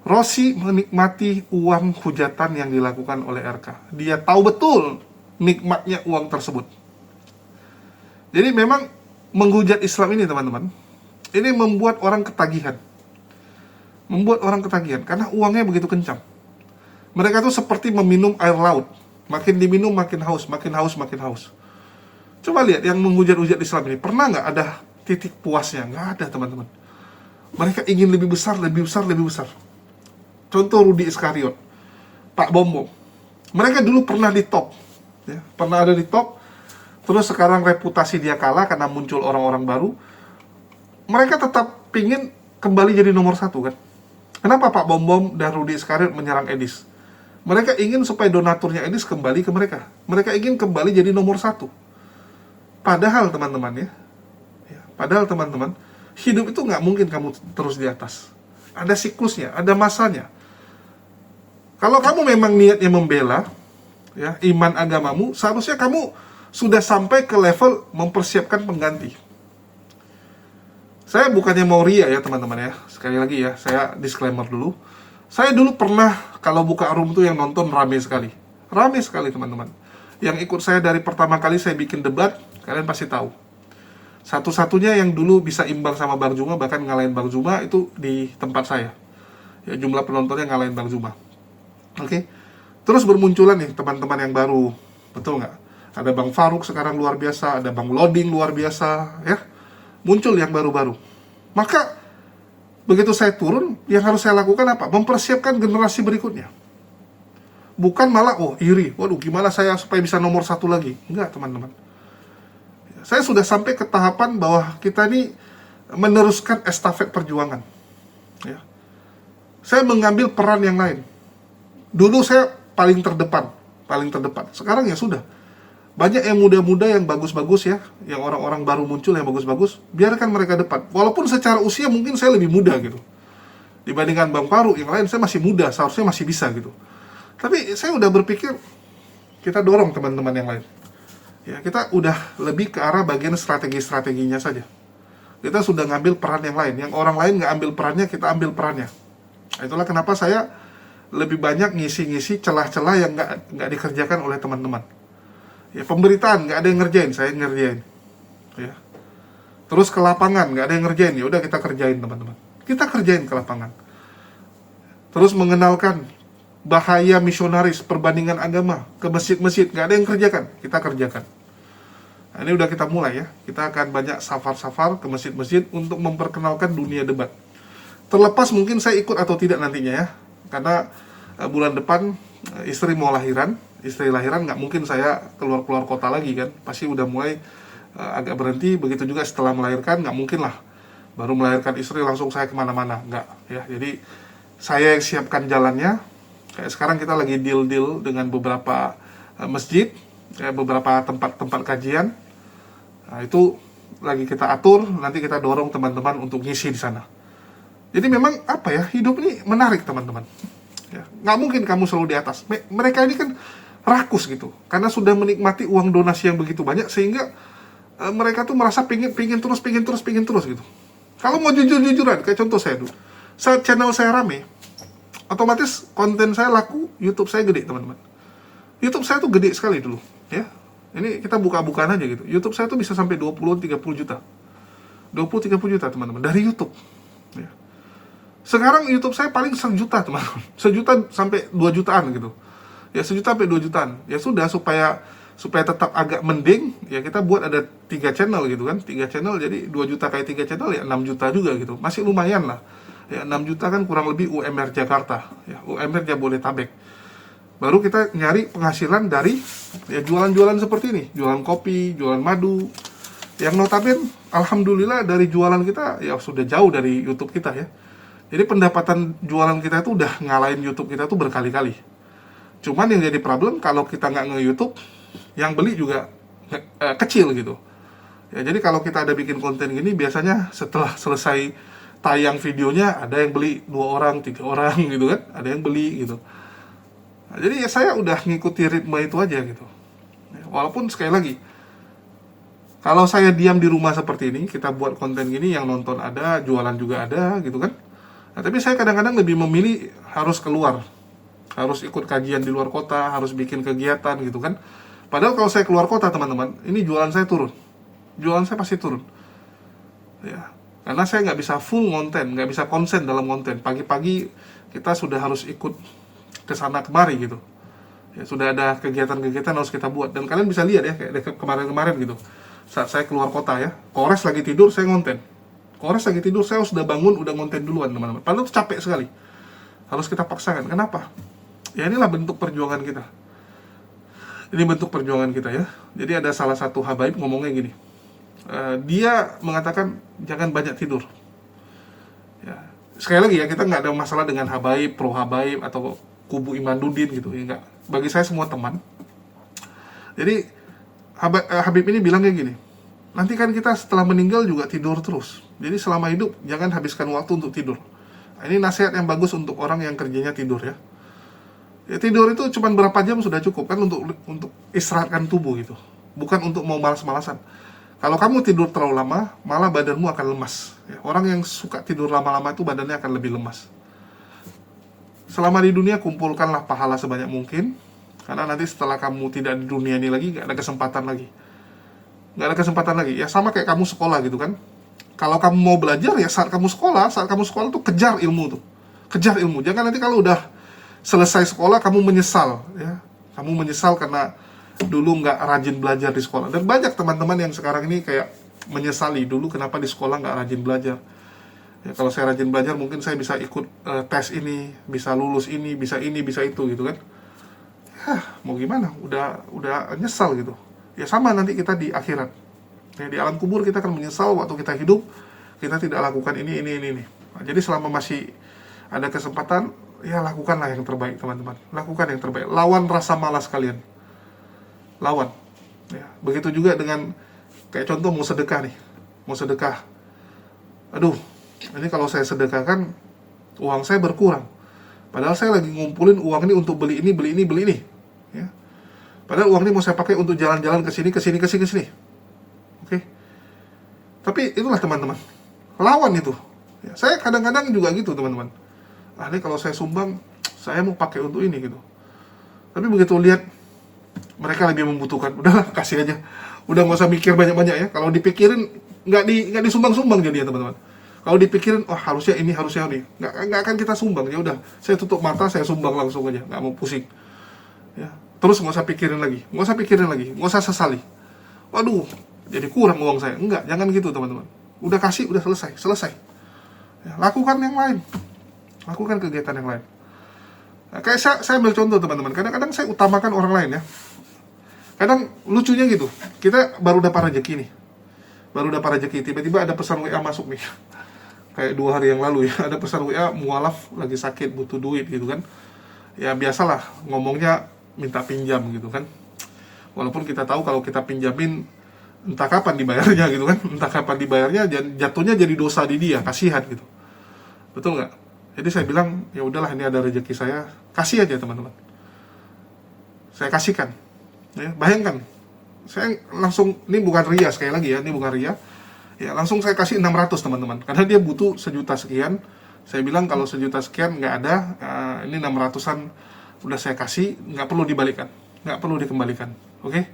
Rossi menikmati uang hujatan yang dilakukan oleh RK. Dia tahu betul nikmatnya uang tersebut. Jadi memang menghujat Islam ini, teman-teman, ini membuat orang ketagihan. Membuat orang ketagihan karena uangnya begitu kencang. Mereka tuh seperti meminum air laut. Makin diminum makin haus, makin haus, makin haus. Coba lihat yang menghujat-hujat Islam ini, pernah nggak ada titik puasnya? Nggak ada, teman-teman. Mereka ingin lebih besar, lebih besar, lebih besar. Contoh Rudi Iskariot, Pak Bom Bom. Mereka dulu pernah di top, ya, pernah ada di top. Terus sekarang reputasi dia kalah karena muncul orang-orang baru. Mereka tetap pingin kembali jadi nomor 1 kan. Kenapa Pak Bom Bom dan Rudi Iskariot menyerang Edis? Mereka ingin supaya donaturnya Edis kembali ke mereka. Mereka ingin kembali jadi nomor 1. Padahal teman-teman padahal teman-teman, hidup itu nggak mungkin kamu terus di atas. Ada siklusnya, ada masanya. Kalau kamu memang niatnya membela, ya, iman agamamu, seharusnya kamu sudah sampai ke level mempersiapkan pengganti. Saya bukannya mau ria ya teman-teman ya. Sekali lagi ya, saya disclaimer dulu. Saya dulu pernah kalau buka room tuh yang nonton rame sekali. Rame sekali teman-teman. Yang ikut saya dari pertama kali saya bikin debat, kalian pasti tahu. Satu-satunya yang dulu bisa imbang sama Bang Juma, bahkan ngalahin Bang Juma itu di tempat saya. Ya, jumlah penontonnya ngalahin Bang Juma. Oke. Terus bermunculan nih teman-teman yang baru. Betul nggak? Ada Bang Faruk sekarang luar biasa, ada Bang Loading luar biasa, ya. Muncul yang baru-baru. Maka begitu saya turun, yang harus saya lakukan apa? Mempersiapkan generasi berikutnya. Bukan malah, oh iri, waduh gimana saya supaya bisa nomor 1 lagi. Enggak, teman-teman. Saya sudah sampai ke tahapan bahwa kita ini meneruskan estafet perjuangan. Ya. Saya mengambil peran yang lain. Dulu saya paling terdepan. Sekarang ya sudah. Banyak yang muda-muda yang bagus-bagus ya, yang orang-orang baru muncul yang bagus-bagus, biarkan mereka depan. Walaupun secara usia mungkin saya lebih muda gitu. Dibandingkan Bang Paru, yang lain saya masih muda, seharusnya masih bisa gitu. Tapi saya udah berpikir, kita dorong teman-teman yang lain. Ya, kita udah lebih ke arah bagian strategi-strateginya saja. Kita sudah ngambil peran yang lain. Yang orang lain nggak ambil perannya, kita ambil perannya. Itulah kenapa saya lebih banyak ngisi-ngisi celah-celah yang nggak dikerjakan oleh teman-teman. Ya, pemberitaan nggak ada yang ngerjain, saya ngerjain. Ya. Terus ke lapangan, nggak ada yang ngerjain, ya udah kita kerjain teman-teman. Kita kerjain ke lapangan. Terus mengenalkan bahaya misionaris, perbandingan agama ke masjid-masjid, nggak ada yang kerjakan, kita kerjakan. Nah, ini udah kita mulai ya. Kita akan banyak safar-safar ke masjid-masjid untuk memperkenalkan dunia debat. Terlepas mungkin saya ikut atau tidak nantinya ya, karena bulan depan istri mau lahiran. Istri lahiran nggak mungkin saya keluar-keluar kota lagi kan, pasti udah mulai agak berhenti. Begitu juga setelah melahirkan, nggak mungkin lah baru melahirkan istri langsung saya kemana-mana, nggak ya. Jadi saya yang siapkan jalannya. Kayak sekarang kita lagi deal dengan beberapa masjid, beberapa tempat-tempat kajian. Nah, itu lagi kita atur, nanti kita dorong teman-teman untuk ngisi di sana. Jadi memang apa ya, hidup ini menarik teman-teman. Ya, nggak mungkin kamu selalu di atas. Mereka ini kan rakus gitu, karena sudah menikmati uang donasi yang begitu banyak, sehingga mereka tuh merasa pingin terus gitu. Kalau mau jujur-jujuran, kayak contoh saya dulu, saat channel saya rame, otomatis konten saya laku, YouTube saya gede teman-teman. YouTube saya tuh gede sekali dulu ya. Ini kita buka-bukaan aja gitu. YouTube saya tuh bisa sampai 20-30 juta. 20-30 juta teman-teman dari YouTube ya. Sekarang YouTube saya paling 1 juta teman-teman. 1 juta sampai 2 jutaan gitu. Ya 1 juta sampai 2 jutaan. Ya sudah, supaya tetap agak mending, ya kita buat ada 3 channel gitu kan. 3 channel jadi 2 juta kayak 3 channel ya 6 juta juga gitu. Masih lumayan lah. Ya 6 juta kan kurang lebih UMR Jakarta, ya UMR Jabodetabek. Baru kita nyari penghasilan dari ya jualan-jualan seperti ini, jualan kopi, jualan madu. Yang notabene alhamdulillah dari jualan kita ya sudah jauh dari YouTube kita ya. Jadi pendapatan jualan kita itu udah ngalahin YouTube kita tuh berkali-kali. Cuman yang jadi problem kalau kita nggak nge-YouTube, yang beli juga kecil gitu. Ya jadi kalau kita ada bikin konten gini, biasanya setelah selesai tayang videonya ada yang beli 2 orang, 3 orang gitu kan, ada yang beli gitu. Nah, jadi ya saya udah ngikuti ritme itu aja gitu. Walaupun sekali lagi, kalau saya diam di rumah seperti ini, kita buat konten gini, yang nonton ada, jualan juga ada gitu kan. Nah, tapi saya kadang-kadang lebih memilih harus keluar, harus ikut kajian di luar kota, harus bikin kegiatan gitu kan. Padahal kalau saya keluar kota teman-teman, ini jualan saya turun, jualan saya pasti turun. Ya. Karena saya nggak bisa full konten, nggak bisa konsen dalam konten. Pagi-pagi kita sudah harus ikut ke sana kemari gitu. Ya, sudah ada kegiatan-kegiatan harus kita buat. Dan kalian bisa lihat ya, kayak kemarin-kemarin gitu. Saat saya keluar kota ya, Kores lagi tidur, saya ngonten. Kores lagi tidur, saya sudah bangun, udah ngonten duluan teman-teman. Padahal itu capek sekali. Harus kita paksakan. Kenapa? Ya inilah bentuk perjuangan kita. Ini bentuk perjuangan kita ya. Jadi ada salah satu habaib ngomongnya gini. Dia mengatakan jangan banyak tidur. Ya, sekali lagi ya, kita nggak ada masalah dengan habaib, pro habaib atau kubu Imaduddin gitu ya, nggak. Bagi saya semua teman. Jadi Habib ini bilang kayak gini, nanti kan kita setelah meninggal juga tidur terus. Jadi selama hidup jangan habiskan waktu untuk tidur. Nah, ini nasihat yang bagus untuk orang yang kerjanya tidur ya. Ya tidur itu cuma berapa jam sudah cukup kan untuk istirahatkan tubuh gitu. Bukan untuk mau malas-malasan. Kalau kamu tidur terlalu lama, malah badanmu akan lemas. Ya, orang yang suka tidur lama-lama itu badannya akan lebih lemas. Selama di dunia, kumpulkanlah pahala sebanyak mungkin. Karena nanti setelah kamu tidak di dunia ini lagi, nggak ada kesempatan lagi. Nggak ada kesempatan lagi. Ya sama kayak kamu sekolah gitu kan. Kalau kamu mau belajar, ya saat kamu sekolah tuh kejar ilmu tuh. Kejar ilmu. Jangan nanti kalau udah selesai sekolah, kamu menyesal. Ya. Kamu menyesal karena dulu nggak rajin belajar di sekolah. Dan banyak teman-teman yang sekarang ini kayak menyesali dulu kenapa di sekolah nggak rajin belajar. Ya, kalau saya rajin belajar mungkin saya bisa ikut tes ini, bisa lulus ini, bisa itu gitu kan. Mau gimana? Udah nyesal gitu. Ya sama nanti kita di akhirat. Ya, di alam kubur kita akan menyesal waktu kita hidup kita tidak lakukan ini. Nah, jadi selama masih ada kesempatan, ya lakukanlah yang terbaik teman-teman. Lakukan yang terbaik. Lawan rasa malas kalian. Lawan ya. Begitu juga dengan kayak contoh mau sedekah nih, mau sedekah, aduh ini kalau saya sedekahkan uang saya berkurang, padahal saya lagi ngumpulin uang ini untuk beli ini ya. Padahal uang ini mau saya pakai untuk jalan-jalan ke sini. Oke. Tapi itulah teman-teman, lawan itu ya. Saya kadang-kadang juga gitu teman-teman, ini kalau saya sumbang saya mau pakai untuk ini gitu. Tapi begitu lihat mereka lebih membutuhkan, udahlah kasih aja, udah nggak usah mikir banyak-banyak ya. Kalau dipikirin nggak disumbang-sumbang jadi ya teman-teman. Kalau dipikirin, oh harusnya ini, nggak akan kita sumbang. Ya udah, saya tutup mata, saya sumbang langsung aja, nggak mau pusing. Ya, terus nggak usah pikirin lagi, nggak usah sesali. Waduh, jadi kurang uang saya. Enggak, jangan gitu teman-teman. Udah kasih, udah selesai. Ya, lakukan yang lain, lakukan kegiatan yang lain. Nah, kayak saya ambil contoh teman-teman. Kadang-kadang saya utamakan orang lain ya. Kadang lucunya gitu, kita baru dapat rezeki nih, tiba-tiba ada pesan WA masuk nih. Kayak 2 hari yang lalu ya, ada pesan WA, mualaf lagi sakit, butuh duit gitu kan. Ya biasalah, ngomongnya minta pinjam gitu kan. Walaupun kita tahu kalau kita pinjamin, entah kapan dibayarnya gitu kan. Jatuhnya jadi dosa di dia, kasihan gitu. Betul nggak? Jadi saya bilang, ya udahlah, ini ada rezeki saya, kasih aja teman-teman. Saya kasihkan. Ya, bayangkan, saya langsung, ini bukan ria sekali lagi ya, ini bukan ria. Ya, langsung saya kasih 600 teman-teman, karena dia butuh 1 juta sekian. Saya bilang kalau 1 juta sekian nggak ada, ini 600-an udah saya kasih, nggak perlu dibalikan, nggak perlu dikembalikan, oke?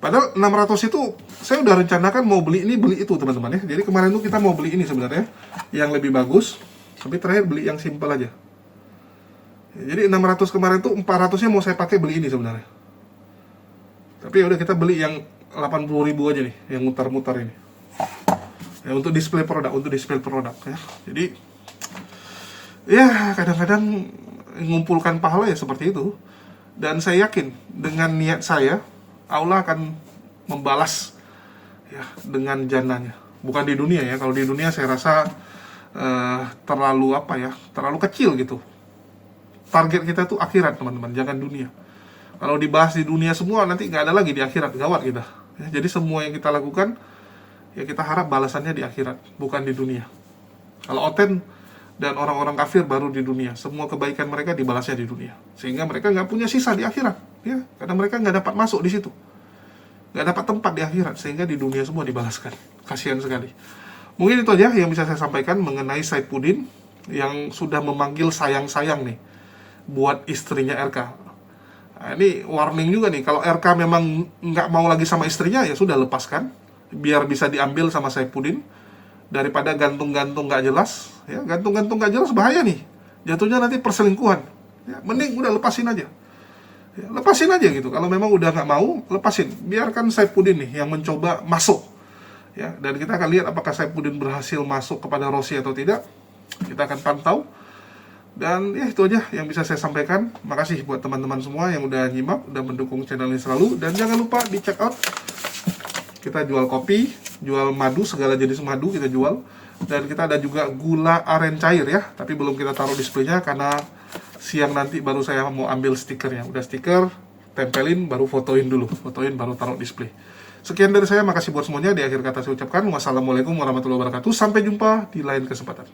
Padahal 600 itu saya udah rencanakan mau beli ini, beli itu teman-teman ya. Jadi kemarin tuh kita mau beli ini sebenarnya, yang lebih bagus, tapi terakhir beli yang simpel aja. Ya, jadi 600 kemarin tuh 400-nya mau saya pakai beli ini sebenarnya. Tapi udah kita beli yang 80.000 aja nih, yang mutar-mutar ini. Ya, untuk display produk ya. Jadi ya kadang-kadang mengumpulkan pahala ya seperti itu. Dan saya yakin dengan niat saya, Allah akan membalas ya dengan jannahnya. Bukan di dunia ya. Kalau di dunia saya rasa terlalu kecil gitu. Target kita tuh akhirat teman-teman, jangan dunia. Kalau dibahas di dunia semua, nanti nggak ada lagi di akhirat, gawat kita. Ya, jadi semua yang kita lakukan, ya kita harap balasannya di akhirat, bukan di dunia. Kalau Oten dan orang-orang kafir baru di dunia, semua kebaikan mereka dibalasnya di dunia, sehingga mereka nggak punya sisa di akhirat, ya, karena mereka nggak dapat masuk di situ, nggak dapat tempat di akhirat, sehingga di dunia semua dibalaskan. Kasihan sekali. Mungkin itu aja yang bisa saya sampaikan mengenai Saifuddin yang sudah memanggil sayang-sayang nih buat istrinya RK. Nah, ini warning juga nih, kalau RK memang nggak mau lagi sama istrinya, ya sudah lepaskan, biar bisa diambil sama Saifuddin, daripada gantung-gantung nggak jelas. Ya, gantung-gantung nggak jelas bahaya nih, jatuhnya nanti perselingkuhan. Ya, mending udah lepasin aja. Ya, lepasin aja gitu. Kalau memang udah nggak mau, lepasin. Biarkan Saifuddin nih yang mencoba masuk. Ya, dan kita akan lihat apakah Saifuddin berhasil masuk kepada Rossi atau tidak. Kita akan pantau. Dan ya itu aja yang bisa saya sampaikan. Makasih buat teman-teman semua yang udah nyimak, udah mendukung channel ini selalu. Dan jangan lupa di check out. Kita jual kopi, jual madu, segala jenis madu kita jual. Dan kita ada juga gula aren cair ya. Tapi belum kita taruh displaynya karena siang nanti baru saya mau ambil stikernya. Udah stiker, tempelin, baru fotoin dulu. Fotoin baru taruh display. Sekian dari saya, makasih buat semuanya. Di akhir kata saya ucapkan wassalamualaikum warahmatullahi wabarakatuh. Sampai jumpa di lain kesempatan.